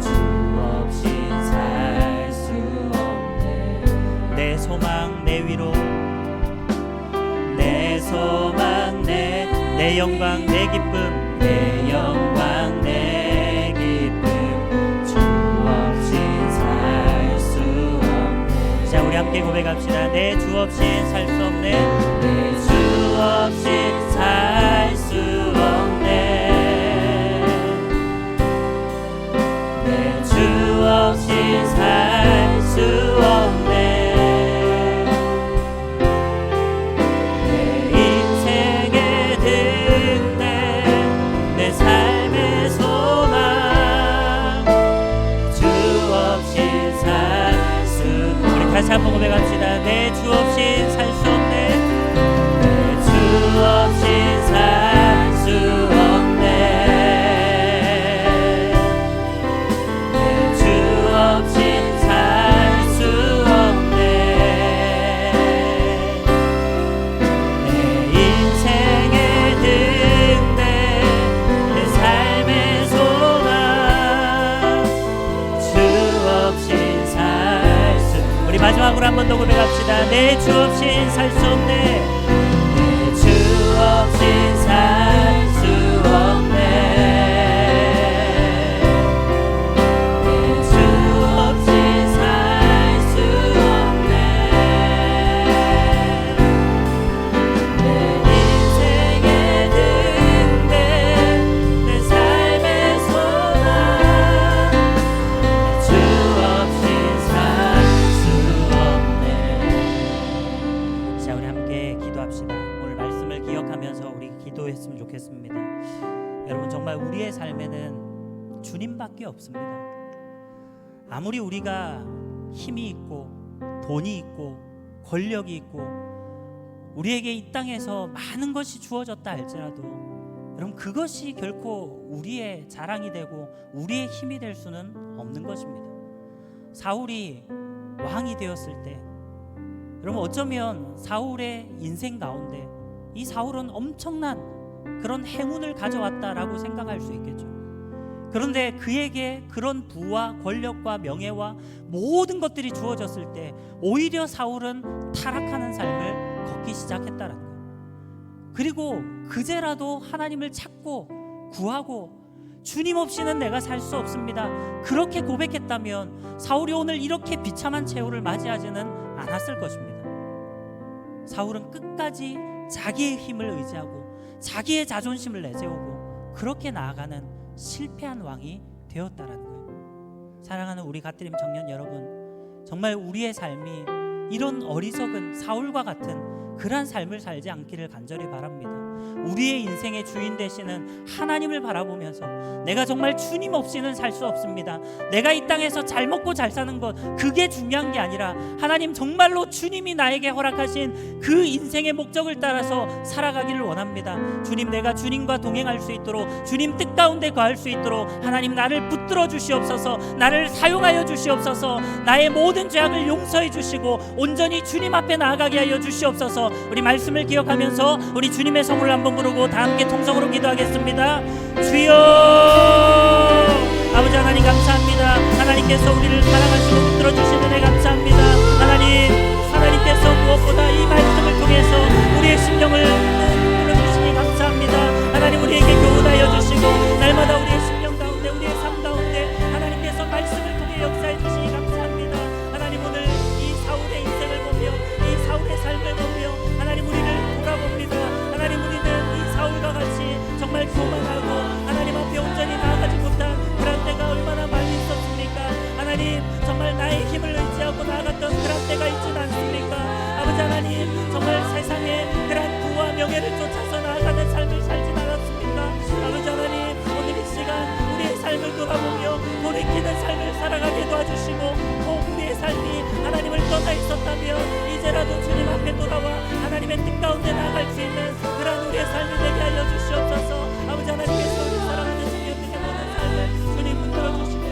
주 없이 살 수 없네. 내 소망 내 위로, 내 소망 내 영광 내 기쁨, 내 영광 내 기쁨 주 없이 살 수 없네. 자, 우리 함께 고백합시다. 내 주 없이 살 수 없네. 내 주 없이 살 수 없네. 내 주 없이 살 수 없네. 내 다시 한번 고백합시다. 내 주 없인 살 수 없네. 내 주 없인 살 수 없네. 내 주 없인 살 수 없네. 내 인생의 등대 내 삶의 소망 주 없인 살 수. 우리 마지막으로 한 번 더 고백합시다. 내 주 없인 살 수 없네. 내 주 없인 살 수 없네. 내 주 없인 살 수 없네. 내 인생의 등대 내 삶의 소망 주 없인 살 수 없네. 자, 우리 함께 기도합시다. 오늘 말씀을 기억하면서 우리 기도했으면 좋겠습니다. 여러분, 정말 우리의 삶에는 주님밖에 없습니다. 아무리 우리가 힘이 있고 돈이 있고 권력이 있고 우리에게 이 땅에서 많은 것이 주어졌다 할지라도 여러분, 그것이 결코 우리의 자랑이 되고 우리의 힘이 될 수는 없는 것입니다. 사울이 왕이 되었을 때 여러분, 어쩌면 사울의 인생 가운데 이 사울은 엄청난 그런 행운을 가져왔다라고 생각할 수 있겠죠. 그런데 그에게 그런 부와 권력과 명예와 모든 것들이 주어졌을 때 오히려 사울은 타락하는 삶을 걷기 시작했다는 거예요. 그리고 그제라도 하나님을 찾고 구하고 주님 없이는 내가 살 수 없습니다, 그렇게 고백했다면 사울이 오늘 이렇게 비참한 최후를 맞이하지는 않았을 것입니다. 사울은 끝까지 자기의 힘을 의지하고 자기의 자존심을 내세우고 그렇게 나아가는 실패한 왕이 되었다라는 거예요. 사랑하는 우리 갓드림 청년 여러분, 정말 우리의 삶이 이런 어리석은 사울과 같은 그러한 삶을 살지 않기를 간절히 바랍니다. 우리의 인생의 주인 되시는 하나님을 바라보면서 내가 정말 주님 없이는 살 수 없습니다, 내가 이 땅에서 잘 먹고 잘 사는 것 그게 중요한 게 아니라 하나님 정말로 주님이 나에게 허락하신 그 인생의 목적을 따라서 살아가기를 원합니다. 주님, 내가 주님과 동행할 수 있도록, 주님 뜻 가운데 거할 수 있도록 하나님 나를 붙들어 주시옵소서, 나를 사용하여 주시옵소서, 나의 모든 죄악을 용서해 주시고 온전히 주님 앞에 나아가게 하여 주시옵소서. 우리 말씀을 기억하면서 우리 주님의 성을 한번 부르고 다 함께 통성으로 기도하겠습니다. 주여, 아버지 하나님 감사합니다. 하나님께서 우리를 사랑하시고 붙들어주신 은혜 감사합니다. 하나님께서 무엇보다 이 말씀을 통해서 우리의 심령을 붙들어주시니 감사합니다. 하나님, 우리에게 교훈하여 주시고 날마다 우리의 심령 가운데 우리의 삶 가운데 하나님께서 말씀을 통해 역사해 주시니 감사합니다. 하나님, 오늘 이 사울의 인생을 보며 이 사울의 삶을 보며 하나님 우리를 돌아봅니다. 하나님, 우리는 이 사울과 같이 정말 교만하고 하나님 앞에 온전히 나아가지 못한 그런 때가 얼마나 많이 있었습니까? 하나님, 정말 나의 힘을 의지하고 나아갔던 그런 때가 있지는 않습니까? 아버지 하나님, 정말 세상에 그런 부와 명예를 쫓아서 나아가는 삶을 살진 않았습니까? 아버지 하나님, 오늘 이 시간 우리의 삶을 돌아보며 돌이키는 삶을 살아가게 도와주시고 혹 우리의 삶이 하나님을 떠나 있었다면 이제라도 주님 앞에 돌아와 하나님의 뜻 가운데 나아갈 수 있는 그런 우리의 삶이 되게 하여 주시옵소서. 아버지 하나님께서 우리 사랑하는 주님 어떻게 모든 삶을 주님 붙들어 주시고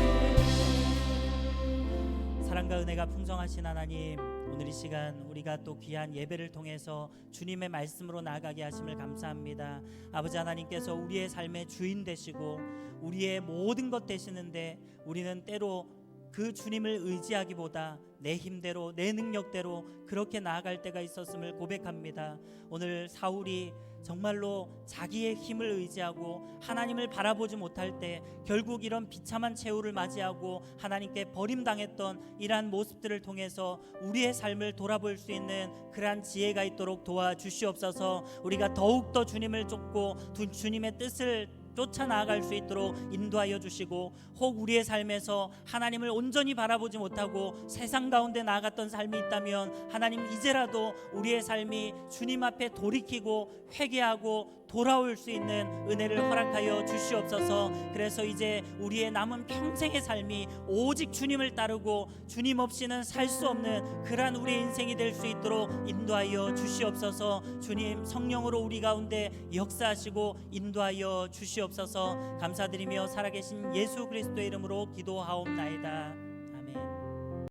사랑과 은혜가 풍성하신 하나님, 오늘 이 시간 우리가 또 귀한 예배를 통해서 주님의 말씀으로 나아가게 하심을 감사합니다. 아버지 하나님께서 우리의 삶의 주인 되시고 우리의 모든 것 되시는데 우리는 때로 그 주님을 의지하기보다 내 힘대로 내 능력대로 그렇게 나아갈 때가 있었음을 고백합니다. 오늘 사울이 정말로 자기의 힘을 의지하고 하나님을 바라보지 못할 때 결국 이런 비참한 최후를 맞이하고 하나님께 버림당했던 이러한 모습들을 통해서 우리의 삶을 돌아볼 수 있는 그러한 지혜가 있도록 도와주시옵소서. 우리가 더욱더 주님을 쫓고 주님의 뜻을 쫓아 나아갈 수 있도록 인도하여 주시고 혹 우리의 삶에서 하나님을 온전히 바라보지 못하고 세상 가운데 나아갔던 삶이 있다면 하나님, 이제라도 우리의 삶이 주님 앞에 돌이키고 회개하고 돌아올 수 있는 은혜를 허락하여 주시옵소서. 그래서 이제 우리의 남은 평생의 삶이 오직 주님을 따르고 주님 없이는 살 수 없는 그러한 우리의 인생이 될 수 있도록 인도하여 주시옵소서. 주님, 성령으로 우리 가운데 역사하시고 인도하여 주시옵소서. 감사드리며 살아계신 예수 그리스도의 이름으로 기도하옵나이다. 아멘.